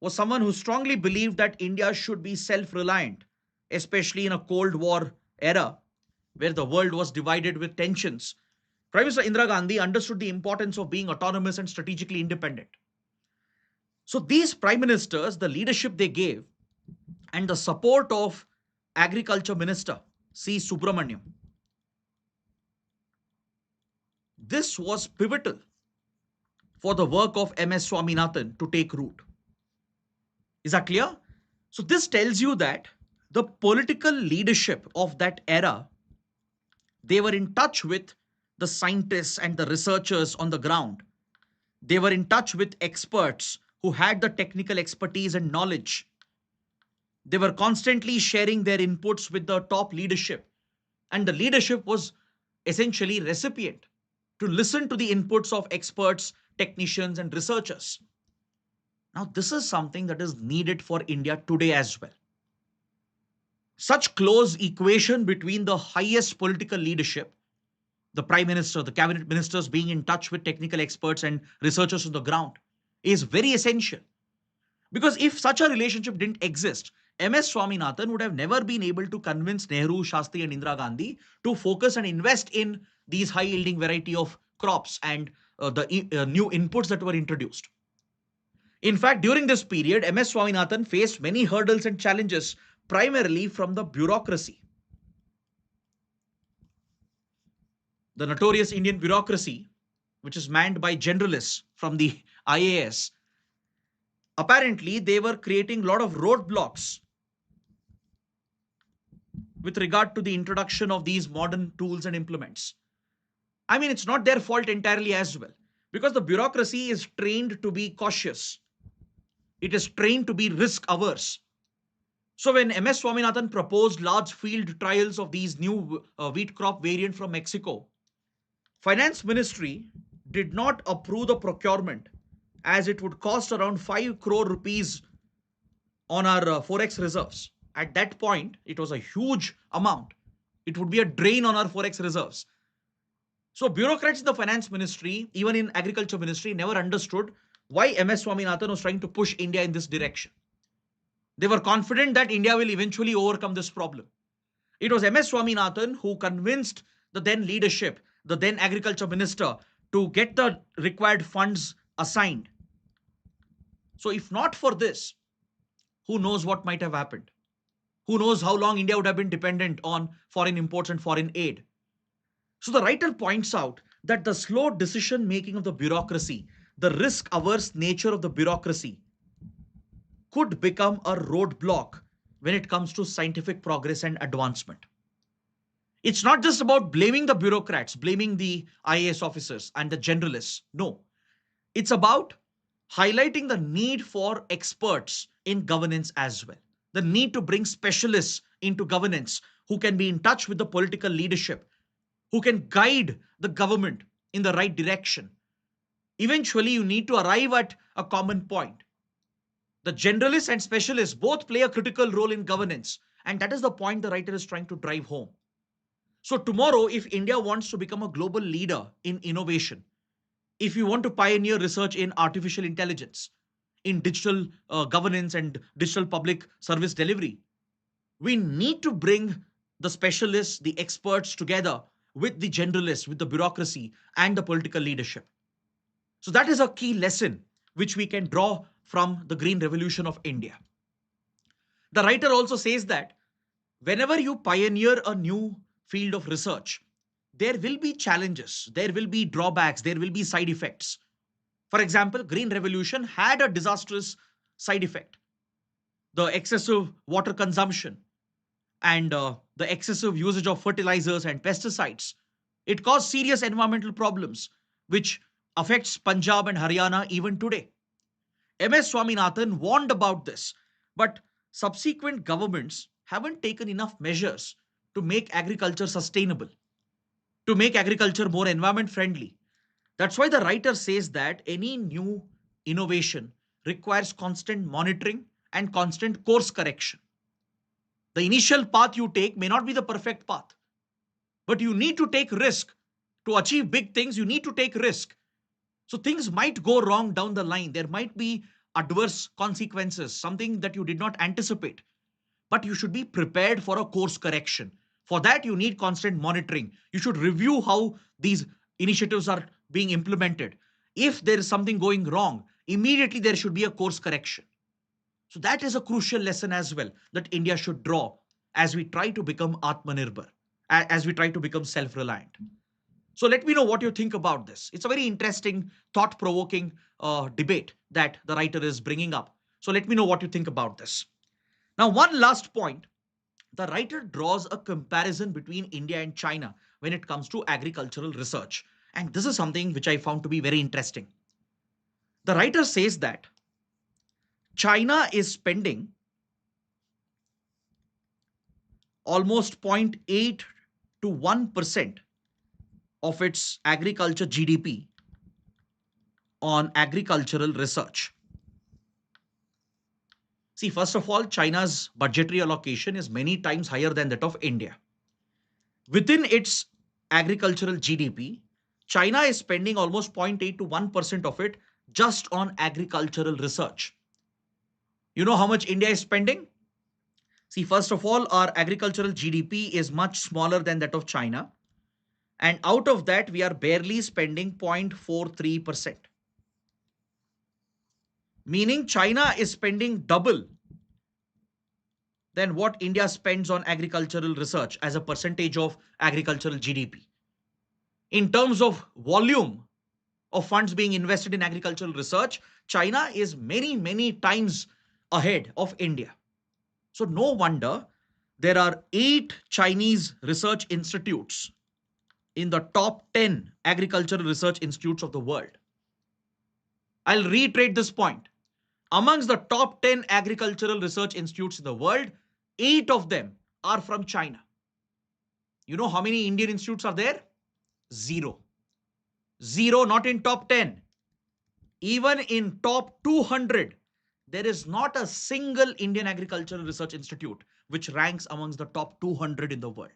was someone who strongly believed that India should be self-reliant, especially in a Cold War era where the world was divided with tensions. Prime Minister Indira Gandhi understood the importance of being autonomous and strategically independent. So these prime ministers, the leadership they gave, and the support of Agriculture Minister C. Subramaniam, this was pivotal for the work of M S Swaminathan to take root. Is that clear? So this tells you that the political leadership of that era, they were in touch with the scientists and the researchers on the ground. They were in touch with experts who had the technical expertise and knowledge. They were constantly sharing their inputs with the top leadership. And the leadership was essentially recipient to listen to the inputs of experts, technicians, and researchers. Now, this is something that is needed for India today as well. Such close equation between the highest political leadership, the prime minister, the cabinet ministers being in touch with technical experts and researchers on the ground, is very essential. Because if such a relationship didn't exist, M S Swaminathan would have never been able to convince Nehru, Shastri, and Indira Gandhi to focus and invest in these high-yielding variety of crops and the new inputs that were introduced. In fact, during this period, M S Swaminathan faced many hurdles and challenges, primarily from the bureaucracy. The notorious Indian bureaucracy, which is manned by generalists from the IAS, apparently they were creating a lot of roadblocks with regard to the introduction of these modern tools and implements. I mean, it's not their fault entirely as well, because the bureaucracy is trained to be cautious. It is trained to be risk averse. So when M S Swaminathan proposed large field trials of these new wheat crop variant from Mexico, Finance Ministry did not approve the procurement, as it would cost around 5 crore rupees on our forex reserves. At that point, it was a huge amount. It would be a drain on our forex reserves. So bureaucrats in the finance ministry, even in agriculture ministry, never understood why M S Swaminathan was trying to push India in this direction. They were confident that India will eventually overcome this problem. It was M S Swaminathan who convinced the then leadership, the then agriculture minister, to get the required funds assigned. So if not for this, who knows what might have happened? Who knows how long India would have been dependent on foreign imports and foreign aid? So the writer points out that the slow decision making of the bureaucracy, the risk averse nature of the bureaucracy, could become a roadblock when it comes to scientific progress and advancement. It's not just about blaming the bureaucrats, blaming the IAS officers and the generalists. No, it's about highlighting the need for experts in governance as well. The need to bring specialists into governance who can be in touch with the political leadership, who can guide the government in the right direction. Eventually, you need to arrive at a common point. The generalists and specialists both play a critical role in governance, and that is the point the writer is trying to drive home. So, tomorrow, if India wants to become a global leader in innovation, if you want to pioneer research in artificial intelligence, in digital governance and digital public service delivery, we need to bring the specialists, the experts together with the generalists, with the bureaucracy and the political leadership. So that is a key lesson which we can draw from the Green Revolution of India. The writer also says that whenever you pioneer a new field of research, there will be challenges, there will be drawbacks, there will be side effects. For example, Green Revolution had a disastrous side effect: the excessive water consumption and the excessive usage of fertilizers and pesticides. It caused serious environmental problems, which affects Punjab and Haryana even today. M S Swaminathan warned about this, but subsequent governments haven't taken enough measures to make agriculture sustainable, to make agriculture more environment friendly. That's why the writer says that any new innovation requires constant monitoring and constant course correction. The initial path you take may not be the perfect path, but you need to take risk. To achieve big things, you need to take risk. So things might go wrong down the line. There might be adverse consequences, something that you did not anticipate, but you should be prepared for a course correction. For that, you need constant monitoring. You should review how these initiatives are being implemented. If there is something going wrong, immediately there should be a course correction. So that is a crucial lesson as well that India should draw as we try to become Atmanirbhar, as we try to become self-reliant. So let me know what you think about this. It's a very interesting, thought-provoking debate that the writer is bringing up. So let me know what you think about this. Now, one last point. The writer draws a comparison between India and China when it comes to agricultural research. And this is something which I found to be very interesting. The writer says that China is spending almost 0.8 to 1% of its agriculture GDP on agricultural research. See, first of all, China's budgetary allocation is many times higher than that of India. Within its agricultural GDP, China is spending almost 0.8 to 1% of it just on agricultural research. You know how much India is spending? See, first of all, our agricultural GDP is much smaller than that of China. And out of that, we are barely spending 0.43%. Meaning China is spending double than what India spends on agricultural research as a percentage of agricultural GDP. In terms of volume of funds being invested in agricultural research, China is many, many times ahead of India. So no wonder there are 8 Chinese research institutes in the top 10 agricultural research institutes of the world. I'll reiterate this point. Amongst the top 10 agricultural research institutes in the world, 8 of them are from China. You know how many Indian institutes are there? 0. 0, not in top 10. Even in top 200, there is not a single Indian Agricultural Research Institute which ranks amongst the top 200 in the world.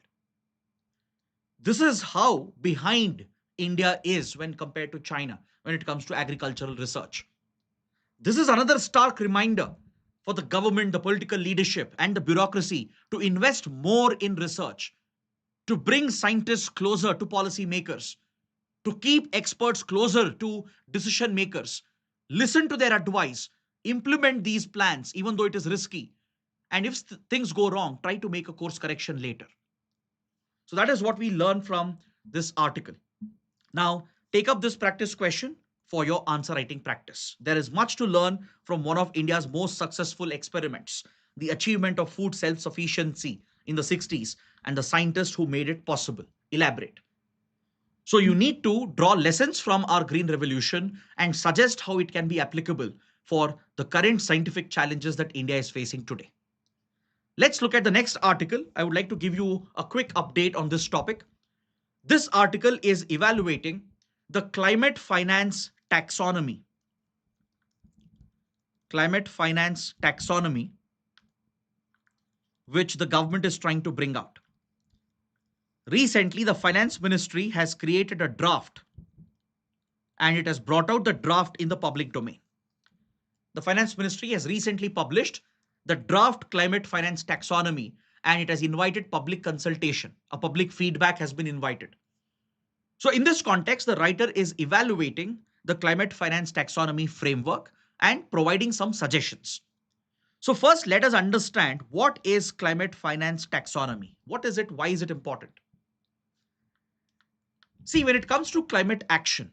This is how behind India is when compared to China when it comes to agricultural research. This is another stark reminder for the government, the political leadership, and the bureaucracy to invest more in research, to bring scientists closer to policymakers, to keep experts closer to decision makers, listen to their advice, implement these plans, even though it is risky. And if things go wrong, try to make a course correction later. So that is what we learn from this article. Now, take up this practice question for your answer writing practice. There is much to learn from one of India's most successful experiments, the achievement of food self-sufficiency in the 60s, and the scientists who made it possible. Elaborate. So you need to draw lessons from our green revolution and suggest how it can be applicable for the current scientific challenges that India is facing today. Let's look at the next article. I would like to give you a quick update on this topic. This article is evaluating the climate finance taxonomy. Climate finance taxonomy, which the government is trying to bring out. Recently, the finance ministry has created a draft and it has brought out the draft in the public domain. The finance ministry has recently published the draft climate finance taxonomy and it has invited public consultation. A public feedback has been invited. So in this context, the writer is evaluating the climate finance taxonomy framework and providing some suggestions. So first, let us understand what is climate finance taxonomy. What is it? Why is it important? See, when it comes to climate action,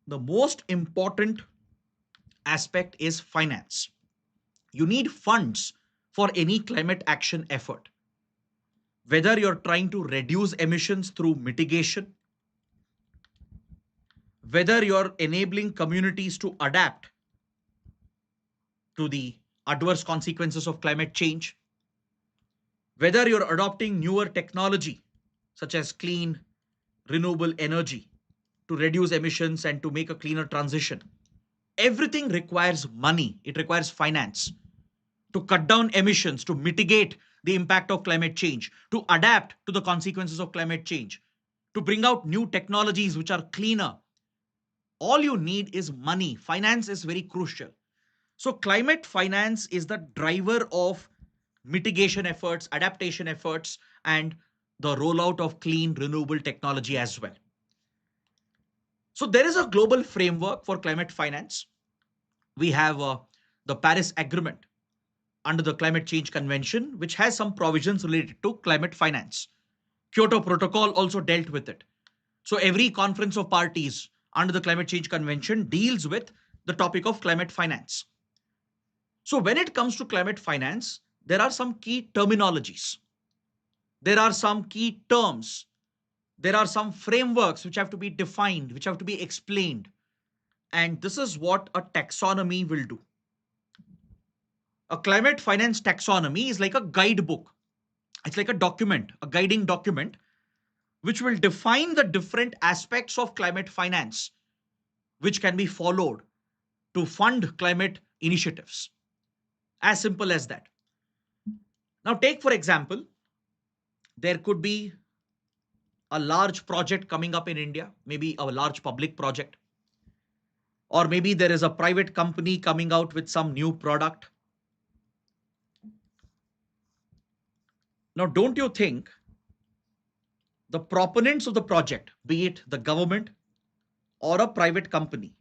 the most important aspect is finance. You need funds for any climate action effort. Whether you're trying to reduce emissions through mitigation, whether you're enabling communities to adapt to the adverse consequences of climate change, whether you're adopting newer technology such as clean, renewable energy to reduce emissions and to make a cleaner transition, everything requires money. It requires finance to cut down emissions, to mitigate the impact of climate change, to adapt to the consequences of climate change, to bring out new technologies which are cleaner. All you need is money. Finance is very crucial. So climate finance is the driver of mitigation efforts, adaptation efforts, and the rollout of clean, renewable technology as well. So there is a global framework for climate finance. We have the Paris Agreement under the Climate Change Convention, which has some provisions related to climate finance. Kyoto Protocol also dealt with it. So every conference of parties under the Climate Change Convention deals with the topic of climate finance. So when it comes to climate finance, there are some key terminologies. There are some key terms. There are some frameworks which have to be defined, which have to be explained. And this is what a taxonomy will do. A climate finance taxonomy is like a guidebook. It's like a document, a guiding document, which will define the different aspects of climate finance, which can be followed to fund climate initiatives. As simple as that. Now take, for example, there could be a large project coming up in India, maybe a large public project, or maybe there is a private company coming out with some new product. Now, don't you think the proponents of the project, be it the government or a private company,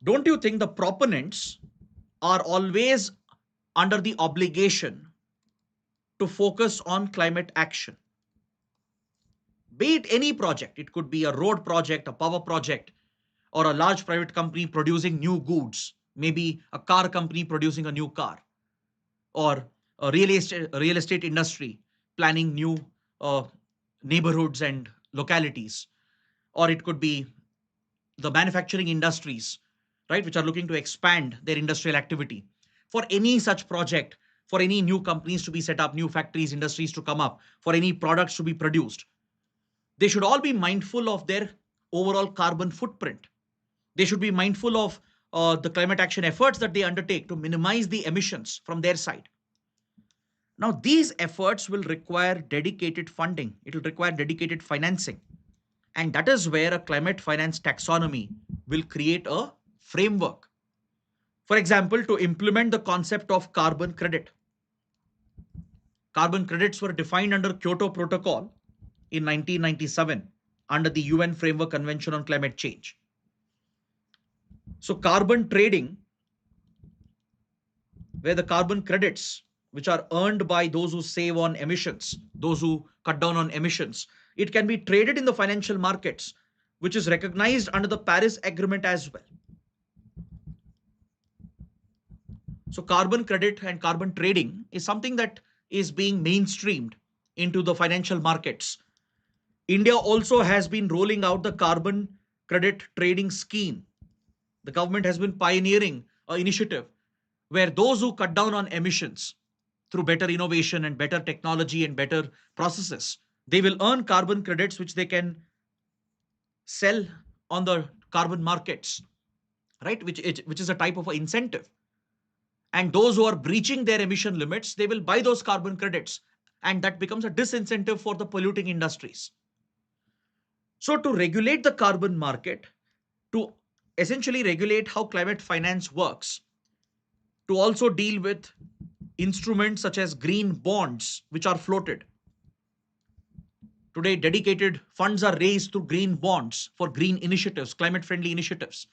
don't you think the proponents are always under the obligation to focus on climate action? Be it any project, it could be a road project, a power project, or a large private company producing new goods, maybe a car company producing a new car, or a real estate industry planning new neighborhoods and localities, or it could be the manufacturing industries, right, which are looking to expand their industrial activity. For any such project, for any new companies to be set up, new factories, industries to come up, for any products to be produced, they should all be mindful of their overall carbon footprint. They should be mindful of the climate action efforts that they undertake to minimize the emissions from their side. Now, these efforts will require dedicated funding. It will require dedicated financing. And that is where a climate finance taxonomy will create a framework. For example, to implement the concept of carbon credit. Carbon credits were defined under Kyoto Protocol in 1997 under the UN Framework Convention on Climate Change. So carbon trading, where the carbon credits which are earned by those who save on emissions, those who cut down on emissions, it can be traded in the financial markets, which is recognized under the Paris Agreement as well. So carbon credit and carbon trading is something that is being mainstreamed into the financial markets. India also has been rolling out the carbon credit trading scheme. The government has been pioneering an initiative where those who cut down on emissions through better innovation and better technology and better processes, they will earn carbon credits which they can sell on the carbon markets, right? Which is a type of an incentive. And those who are breaching their emission limits, they will buy those carbon credits, and that becomes a disincentive for the polluting industries. So to regulate the carbon market, to essentially regulate how climate finance works, to also deal with instruments such as green bonds, which are floated. Today, dedicated funds are raised through green bonds for green initiatives, climate friendly initiatives.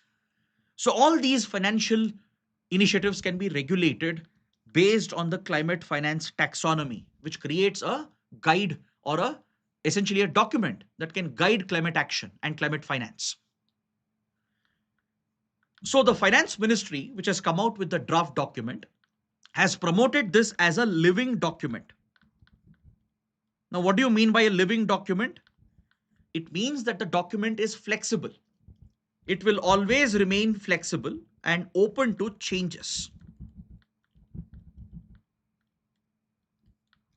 So all these financial initiatives can be regulated based on the climate finance taxonomy, which creates a guide or essentially a document that can guide climate action and climate finance. So the finance ministry, which has come out with the draft document, has promoted this as a living document. Now, what do you mean by a living document? It means that the document is flexible. It will always remain flexible and open to changes.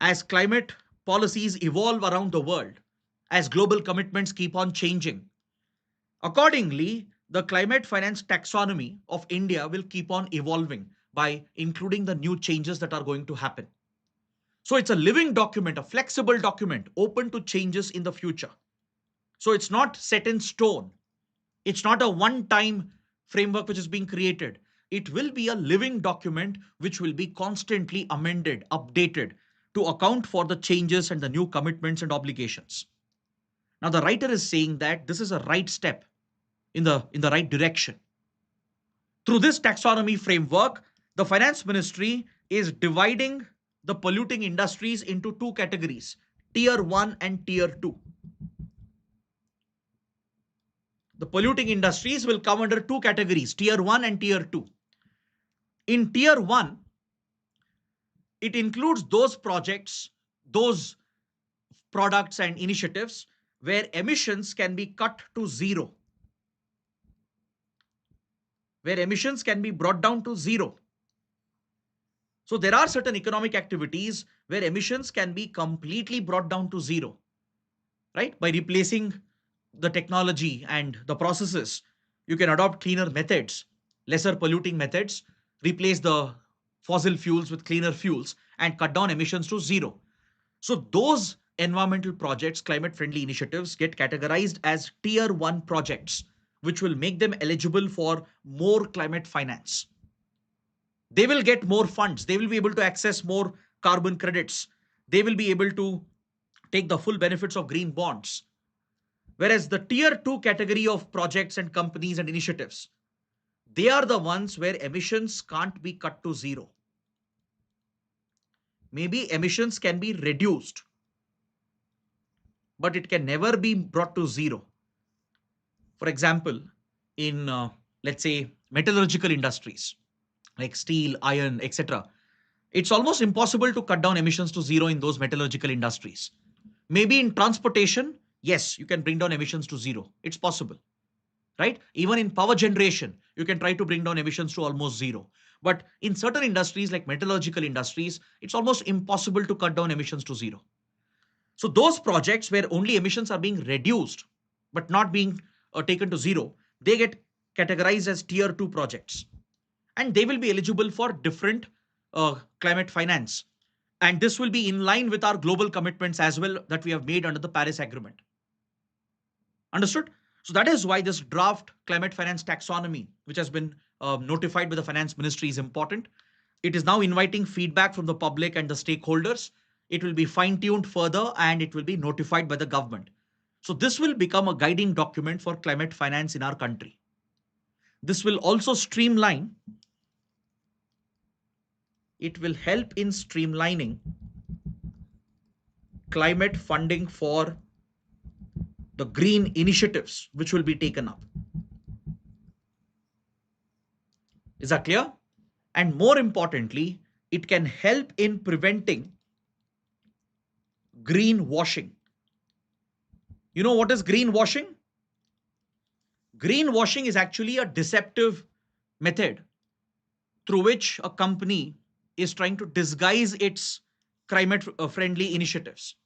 As climate policies evolve around the world, as global commitments keep on changing, accordingly, the climate finance taxonomy of India will keep on evolving by including the new changes that are going to happen. So it's a living document, a flexible document, open to changes in the future. So it's not set in stone. It's not a one-time framework which is being created. It will be a living document which will be constantly amended, updated to account for the changes and the new commitments and obligations. Now, the writer is saying that this is a right step in the right direction. Through this taxonomy framework, the finance ministry is dividing the polluting industries into two categories, tier 1 and tier 2. The polluting industries will come under two categories, tier 1 and tier 2. In tier 1, it includes those projects, those products and initiatives where emissions can be cut to zero, where emissions can be brought down to zero. So there are certain economic activities where emissions can be completely brought down to zero, right? By replacing the technology and the processes, you can adopt cleaner methods, lesser polluting methods, replace the fossil fuels with cleaner fuels, and cut down emissions to zero. So those environmental projects, climate friendly initiatives, get categorized as tier 1 projects, which will make them eligible for more climate finance. They will get more funds. They will be able to access more carbon credits. They will be able to take the full benefits of green bonds. Whereas the tier 2 category of projects and companies and initiatives, they are the ones where emissions can't be cut to zero. Maybe emissions can be reduced, but it can never be brought to zero. For example, in let's say metallurgical industries like steel, iron, etc., it's almost impossible to cut down emissions to zero in those metallurgical industries. Maybe in transportation, yes, you can bring down emissions to zero. It's possible, right? Even in power generation, you can try to bring down emissions to almost zero. But in certain industries like metallurgical industries, it's almost impossible to cut down emissions to zero. So those projects where only emissions are being reduced, but not being taken to zero, they get categorized as tier 2 projects. And they will be eligible for different climate finance. And this will be in line with our global commitments as well that we have made under the Paris Agreement. Understood? So that is why this draft climate finance taxonomy, which has been notified by the finance ministry, is important. It is now inviting feedback from the public and the stakeholders. It will be fine-tuned further and it will be notified by the government. So this will become a guiding document for climate finance in our country. This will also streamline. It will help in streamlining climate funding for the green initiatives which will be taken up. Is that clear? And more importantly, it can help in preventing greenwashing. You know what is greenwashing? Greenwashing is actually a deceptive method through which a company is trying to disguise its climate friendly initiatives.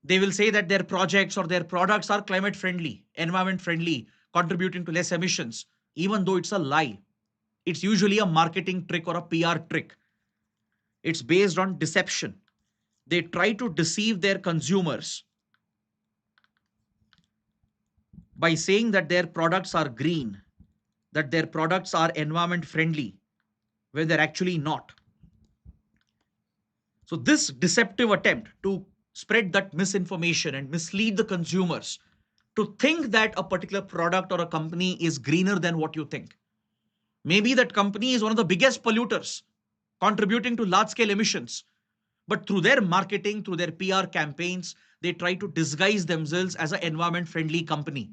They will say that their projects or their products are climate friendly, environment friendly, contributing to less emissions, even though it's a lie. It's usually a marketing trick or a PR trick. It's based on deception. They try to deceive their consumers by saying that their products are green, that their products are environment friendly, when they're actually not. So this deceptive attempt to spread that misinformation and mislead the consumers to think that a particular product or a company is greener than what you think. Maybe that company is one of the biggest polluters, contributing to large scale emissions. But through their marketing, through their PR campaigns, they try to disguise themselves as an environment friendly company.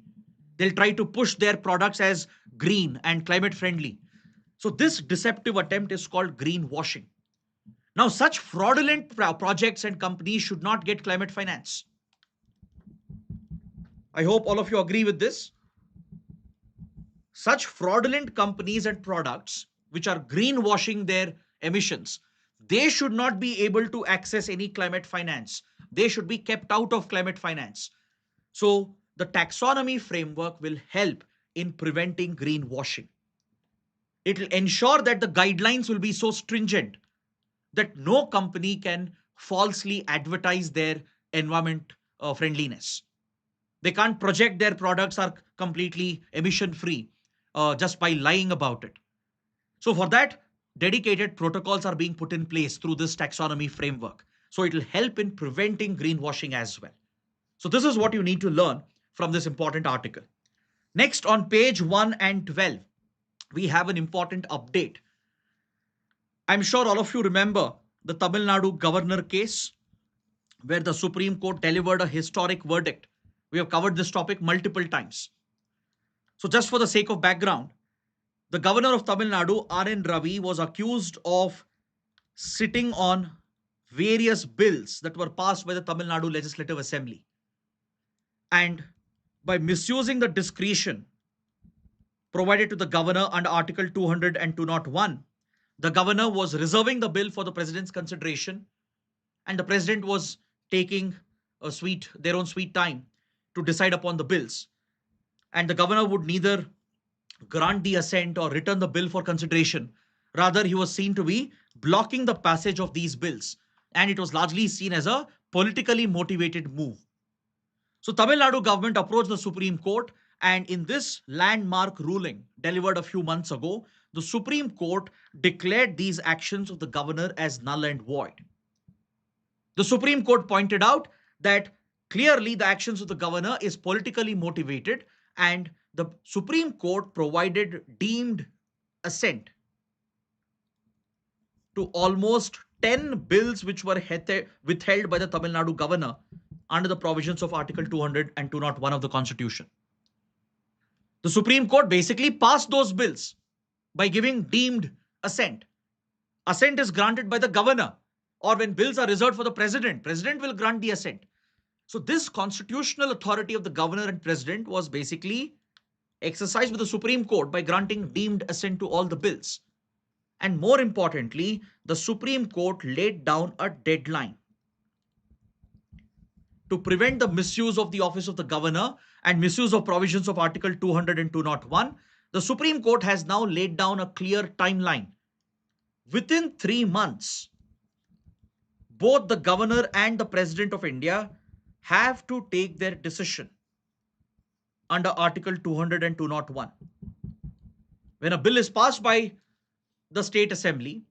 They'll try to push their products as green and climate friendly. So this deceptive attempt is called greenwashing. Now, such fraudulent projects and companies should not get climate finance. I hope all of you agree with this. Such fraudulent companies and products which are greenwashing their emissions, they should not be able to access any climate finance. They should be kept out of climate finance. So the taxonomy framework will help in preventing greenwashing. It will ensure that the guidelines will be so stringent that no company can falsely advertise their environment friendliness. They can't project their products are completely emission free just by lying about it. So for that, dedicated protocols are being put in place through this taxonomy framework. So it will help in preventing greenwashing as well. So this is what you need to learn from this important article. Next, on page 1 and 12, we have an important update. I'm sure all of you remember the Tamil Nadu governor case where the Supreme Court delivered a historic verdict. We have covered this topic multiple times. So just for the sake of background, the governor of Tamil Nadu, R N Ravi, was accused of sitting on various bills that were passed by the Tamil Nadu Legislative Assembly. And by misusing the discretion provided to the governor under Article 200 and 201, the governor was reserving the bill for the president's consideration, and the president was taking their own sweet time to decide upon the bills. And the governor would neither grant the assent or return the bill for consideration. Rather, he was seen to be blocking the passage of these bills. And it was largely seen as a politically motivated move. So Tamil Nadu government approached the Supreme Court, and in this landmark ruling delivered a few months ago, the Supreme Court declared these actions of the governor as null and void. The Supreme Court pointed out that clearly the actions of the governor is politically motivated, and the Supreme Court provided deemed assent to almost 10 bills which were withheld by the Tamil Nadu governor under the provisions of Article 200 and 201 of the Constitution. The Supreme Court basically passed those bills by giving deemed assent. Assent is granted by the governor, or when bills are reserved for the president, president will grant the assent. So this constitutional authority of the governor and president was basically exercised by the Supreme Court by granting deemed assent to all the bills. And more importantly, the Supreme Court laid down a deadline. to prevent the misuse of the office of the governor and misuse of provisions of Article 200 and 201, the Supreme Court has now laid down a clear timeline. Within 3 months, both the governor and the president of India have to take their decision under Article 200 and 201. When a bill is passed by the state assembly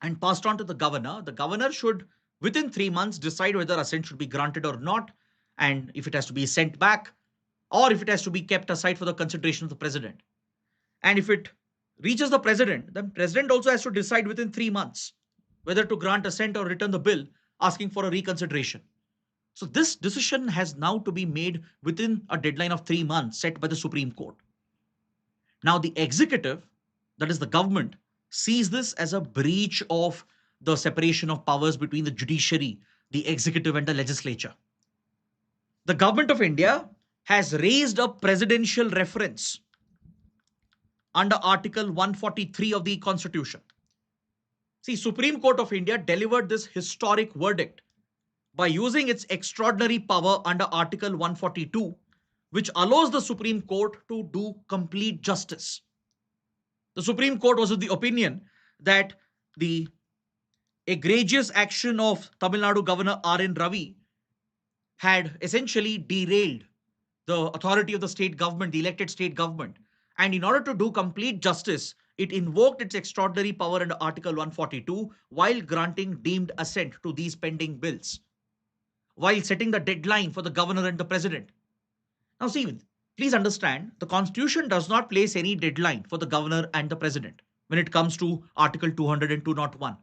and passed on to the governor should, within 3 months, decide whether assent should be granted or not, and if it has to be sent back, or if it has to be kept aside for the consideration of the president. And if it reaches the president, then president also has to decide within 3 months whether to grant assent or return the bill asking for a reconsideration. So this decision has now to be made within a deadline of 3 months set by the Supreme Court. Now the executive, that is the government, sees this as a breach of the separation of powers between the judiciary, the executive and the legislature. The government of India has raised a presidential reference under Article 143 of the Constitution. See, Supreme Court of India delivered this historic verdict by using its extraordinary power under Article 142, which allows the Supreme Court to do complete justice. The Supreme Court was of the opinion that the egregious action of Tamil Nadu Governor R. N. Ravi had essentially derailed the authority of the state government, the elected state government. And in order to do complete justice, it invoked its extraordinary power under Article 142 while granting deemed assent to these pending bills, while setting the deadline for the governor and the president. Now, see, please understand, the Constitution does not place any deadline for the governor and the president when it comes to Article 200 and 201.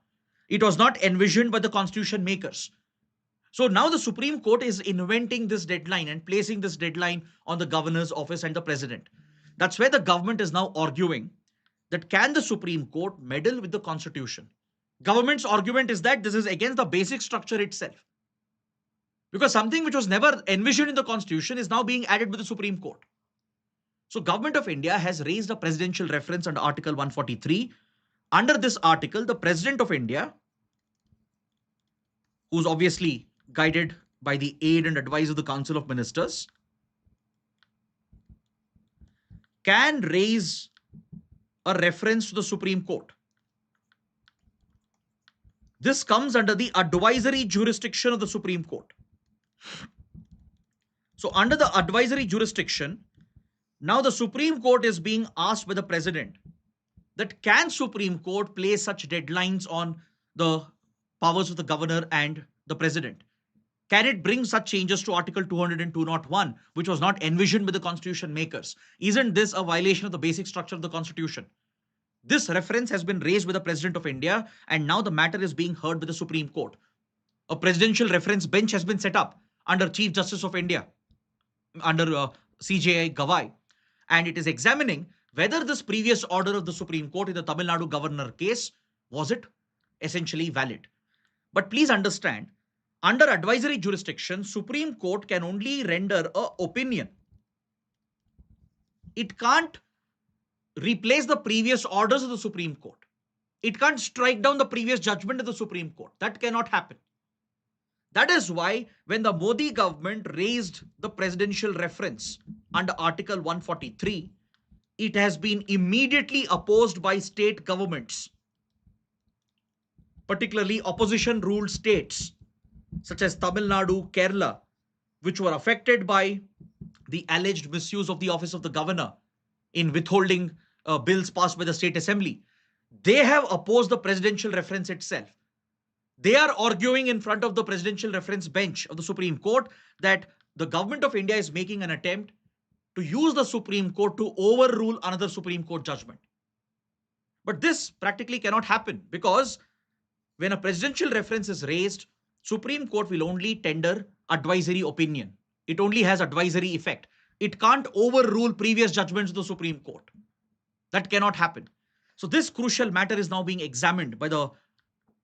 It was not envisioned by the Constitution makers. So now the Supreme Court is inventing this deadline and placing this deadline on the governor's office and the president. That's where the government is now arguing that can the Supreme Court meddle with the Constitution? Government's argument is that this is against the basic structure itself. Because something which was never envisioned in the Constitution is now being added with the Supreme Court. So Government of India has raised a presidential reference under Article 143. Under this article, the President of India, who's obviously guided by the aid and advice of the Council of Ministers, can raise a reference to the Supreme Court. This comes under the advisory jurisdiction of the Supreme Court. So under the advisory jurisdiction, now the Supreme Court is being asked by the President that can Supreme Court place such deadlines on the powers of the governor and the President? Can it bring such changes to Article 200 and 201, which was not envisioned by the Constitution makers? Isn't this a violation of the basic structure of the Constitution? This reference has been raised by the President of India, and now the matter is being heard by the Supreme Court. A presidential reference bench has been set up under Chief Justice of India, under CJI Gawai, and it is examining whether this previous order of the Supreme Court in the Tamil Nadu governor case, was it essentially valid? But please understand, under advisory jurisdiction, Supreme Court can only render an opinion. It can't replace the previous orders of the Supreme Court. It can't strike down the previous judgment of the Supreme Court. That cannot happen. That is why when the Modi government raised the presidential reference under Article 143, it has been immediately opposed by state governments, particularly opposition-ruled states such as Tamil Nadu, Kerala, which were affected by the alleged misuse of the office of the governor in withholding bills passed by the state assembly. They have opposed the presidential reference itself. They are arguing in front of the presidential reference bench of the Supreme Court that the government of India is making an attempt to use the Supreme Court to overrule another Supreme Court judgment. But this practically cannot happen, because when a presidential reference is raised, Supreme Court will only tender advisory opinion. It only has advisory effect. It can't overrule previous judgments of the Supreme Court. That cannot happen. So this crucial matter is now being examined by the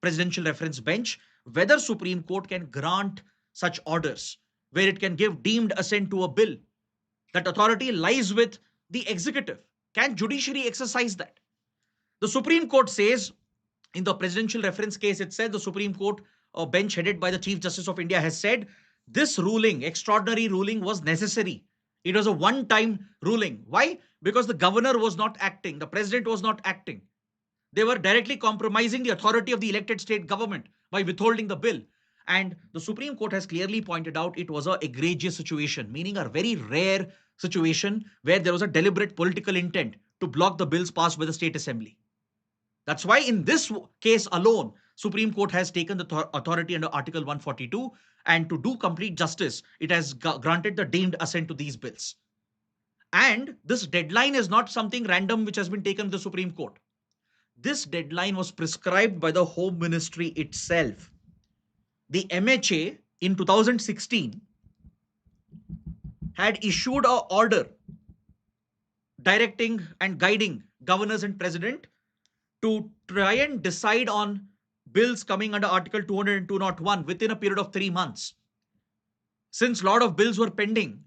presidential reference bench, whether Supreme Court can grant such orders, where it can give deemed assent to a bill. That authority lies with the executive. Can judiciary exercise that? The Supreme Court says, in the presidential reference case, it said the Supreme Court bench headed by the Chief Justice of India has said This ruling, extraordinary ruling, was necessary. It was a one-time ruling. Why? Because the governor was not acting, the president was not acting. They were directly compromising the authority of the elected state government by withholding the bill. And the Supreme Court has clearly pointed out it was a egregious situation, meaning a very rare situation where there was a deliberate political intent to block the bills passed by the state assembly. That's why in this case alone, Supreme Court has taken the authority under Article 142, and to do complete justice, it has granted the deemed assent to these bills. And this deadline is not something random which has been taken to the Supreme Court. This deadline was prescribed by the Home Ministry itself. The MHA in 2016 had issued an order directing and guiding governors and president to try and decide on bills coming under Article 200 and 201 within a period of 3 months. Since a lot of bills were pending,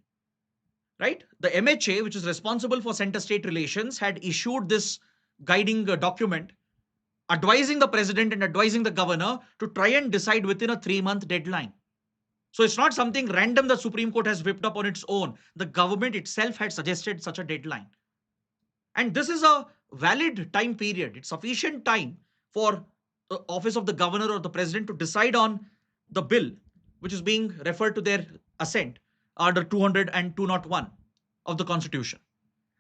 right? The MHA, which is responsible for center-state relations, had issued this guiding document advising the president and advising the governor to try and decide within a 3-month deadline. So it's not something random the Supreme Court has whipped up on its own. The government itself had suggested such a deadline. And this is a valid time period. It's sufficient time for the office of the governor or the president to decide on the bill which is being referred to their assent under 200 and 201 of the Constitution.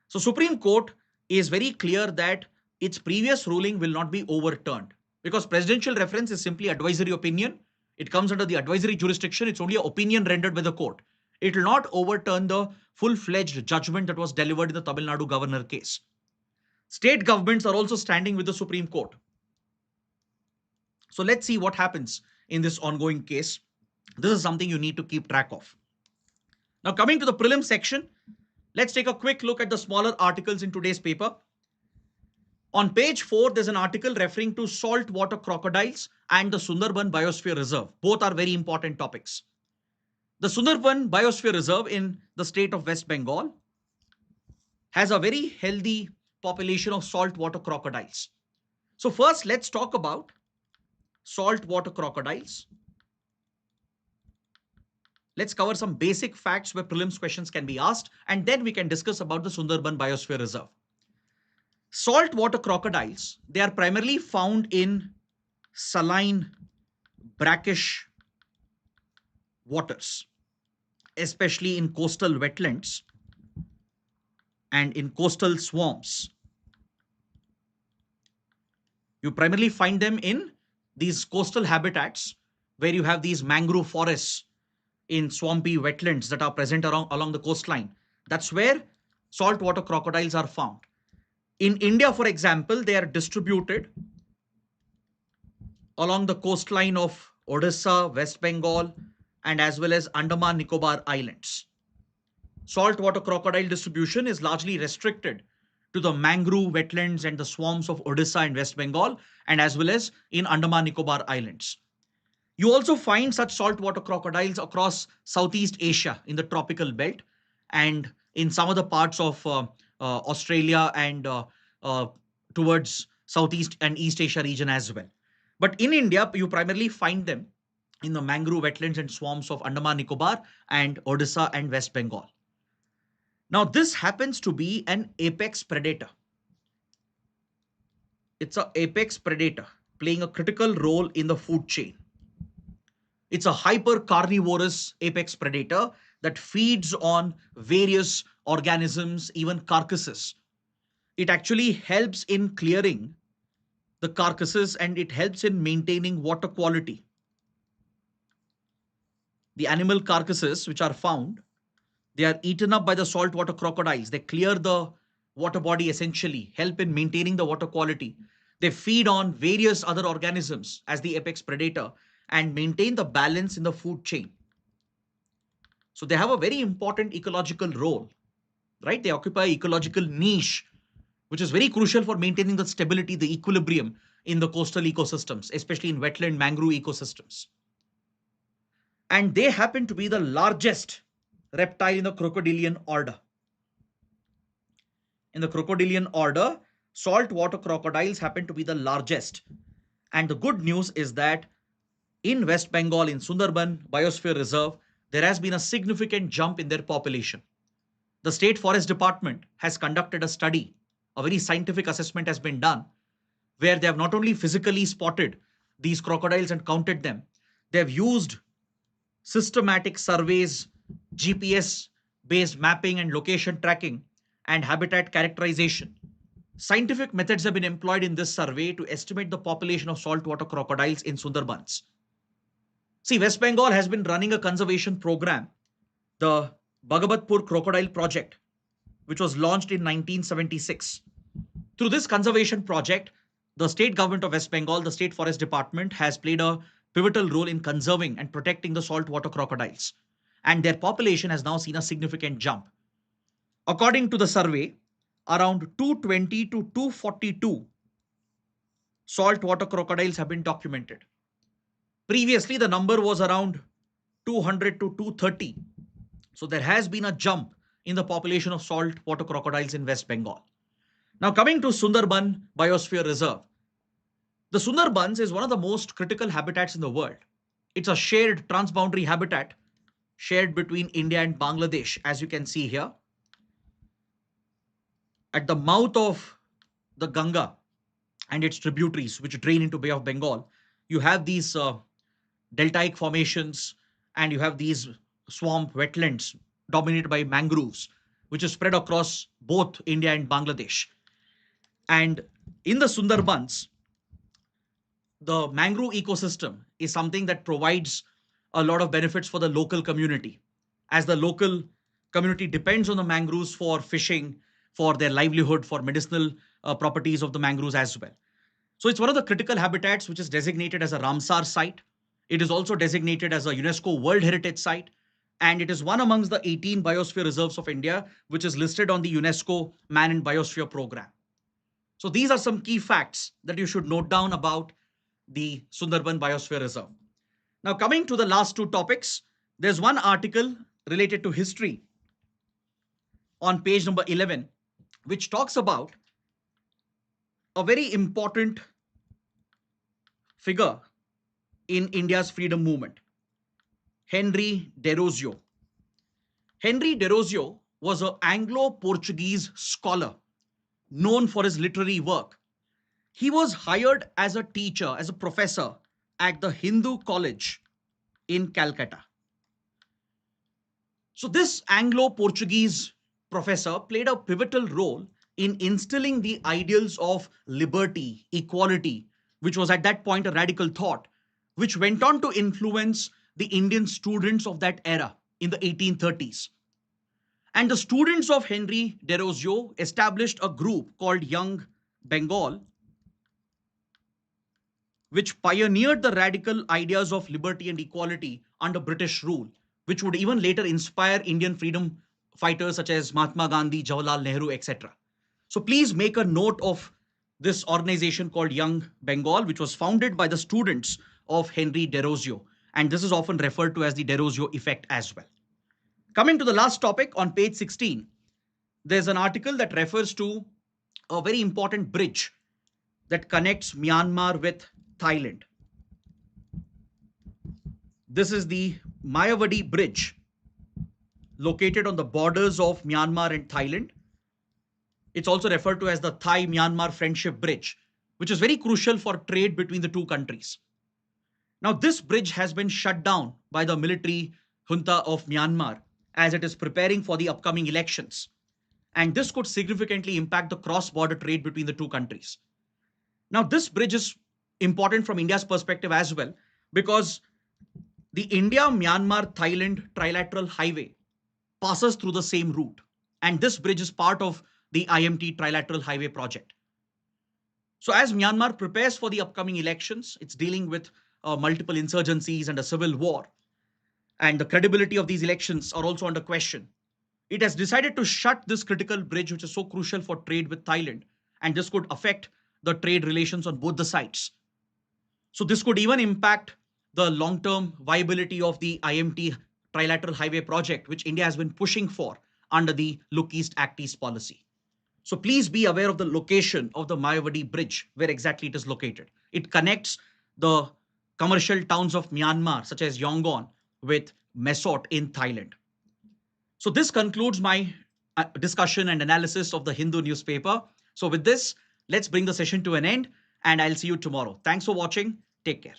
So Supreme Court is very clear that its previous ruling will not be overturned, because presidential reference is simply advisory opinion. It comes under the advisory jurisdiction. It's only an opinion rendered by the court. It will not overturn the full-fledged judgment that was delivered in the Tamil Nadu governor case. State governments are also standing with the Supreme Court. So let's see what happens in this ongoing case. This is something you need to keep track of. Now, coming to the prelim section, let's take a quick look at the smaller articles in today's paper. On page 4, there's an article referring to saltwater crocodiles and the Sundarban Biosphere Reserve. Both are very important topics. The Sundarban Biosphere Reserve in the state of West Bengal has a very healthy population of saltwater crocodiles. So first, let's talk about saltwater crocodiles. Let's cover some basic facts where prelims questions can be asked, and then we can discuss about the Sundarban Biosphere Reserve. Saltwater crocodiles, they are primarily found in saline, brackish waters, especially in coastal wetlands and in coastal swamps. You primarily find them in these coastal habitats where you have these mangrove forests in swampy wetlands that are present along the coastline. That's where saltwater crocodiles are found. In India, for example, they are distributed along the coastline of Odisha, West Bengal, and as well as Andaman Nicobar Islands. Saltwater crocodile distribution is largely restricted to the mangrove wetlands and the swamps of Odisha and West Bengal, and as well as in Andaman Nicobar Islands. You also find such saltwater crocodiles across Southeast Asia in the tropical belt and in some other parts of Australia and towards Southeast and East Asia region as well. But in India, you primarily find them in the mangrove wetlands and swamps of Andaman Nicobar and Odisha and West Bengal. Now, this happens to be an apex predator. It's an apex predator playing a critical role in the food chain. It's a hyper-carnivorous apex predator that feeds on various organisms, even carcasses. It actually helps in clearing the carcasses and it helps in maintaining water quality. The animal carcasses which are found, they are eaten up by the saltwater crocodiles. They clear the water body essentially, help in maintaining the water quality. They feed on various other organisms as the apex predator and maintain the balance in the food chain. So they have a very important ecological role, right? They occupy ecological niche, which is very crucial for maintaining the stability, the equilibrium in the coastal ecosystems, especially in wetland mangrove ecosystems. And they happen to be the largest reptile in the crocodilian order. In the crocodilian order, saltwater crocodiles happen to be the largest. And the good news is that in West Bengal, in Sundarban Biosphere Reserve, there has been a significant jump in their population. The State Forest Department has conducted a study, a very scientific assessment has been done, where they have not only physically spotted these crocodiles and counted them, they have used systematic surveys, GPS based mapping and location tracking, and habitat characterization. Scientific methods have been employed in this survey to estimate the population of saltwater crocodiles in Sundarbans. See, West Bengal has been running a conservation program, the Bhagabatpur Crocodile Project, which was launched in 1976. Through this conservation project, the state government of West Bengal, the State Forest Department, has played a pivotal role in conserving and protecting the saltwater crocodiles. And their population has now seen a significant jump. According to the survey, around 220 to 242 saltwater crocodiles have been documented. Previously, the number was around 200 to 230. So there has been a jump in the population of saltwater crocodiles in West Bengal. Now, coming to Sundarban Biosphere Reserve. The Sundarbans is one of the most critical habitats in the world. It's a shared transboundary habitat shared between India and Bangladesh, as you can see here. At the mouth of the Ganga and its tributaries, which drain into Bay of Bengal, you have these deltaic formations and you have these swamp wetlands dominated by mangroves, which is spread across both India and Bangladesh. And in the Sundarbans, the mangrove ecosystem is something that provides a lot of benefits for the local community, as the local community depends on the mangroves for fishing, for their livelihood, for medicinal properties of the mangroves as well. So it's one of the critical habitats which is designated as a Ramsar site. It is also designated as a UNESCO World Heritage Site, and it is one amongst the 18 biosphere reserves of India, which is listed on the UNESCO Man in Biosphere program. So these are some key facts that you should note down about the Sundarban Biosphere Reserve. Now, coming to the last two topics, there's one article related to history on page number 11, which talks about a very important figure in India's freedom movement, Henry Derozio. Henry Derozio was an Anglo-Portuguese scholar known for his literary work. He was hired as a teacher, as a professor at the Hindu College in Calcutta. So this Anglo-Portuguese professor played a pivotal role in instilling the ideals of liberty, equality, which was at that point a radical thought, which went on to influence the Indian students of that era in the 1830s. And the students of Henry Derozio established a group called Young Bengal, which pioneered the radical ideas of liberty and equality under British rule, which would even later inspire Indian freedom fighters such as Mahatma Gandhi, Jawaharlal Nehru, etc. So please make a note of this organization called Young Bengal, which was founded by the students of Henry Derozio. And this is often referred to as the Derozio effect as well. Coming to the last topic on page 16, there's an article that refers to a very important bridge that connects Myanmar with Thailand. This is the Myawaddy Bridge, located on the borders of Myanmar and Thailand. It's also referred to as the Thai-Myanmar Friendship Bridge, which is very crucial for trade between the two countries. Now, this bridge has been shut down by the military junta of Myanmar as it is preparing for the upcoming elections. And this could significantly impact the cross-border trade between the two countries. Now, this bridge is important from India's perspective as well, because the India-Myanmar-Thailand trilateral highway passes through the same route. And this bridge is part of the IMT trilateral highway project. So as Myanmar prepares for the upcoming elections, it's dealing with multiple insurgencies and a civil war. And the credibility of these elections are also under question. It has decided to shut this critical bridge, which is so crucial for trade with Thailand. And this could affect the trade relations on both the sides. So this could even impact the long-term viability of the IMT trilateral highway project, which India has been pushing for under the Look East Act East policy. So please be aware of the location of the Myawaddy Bridge, where exactly it is located. It connects the commercial towns of Myanmar, such as Yangon, with Mesot in Thailand. So this concludes my discussion and analysis of the Hindu newspaper. So with this, let's bring the session to an end and I'll see you tomorrow. Thanks for watching. Take care.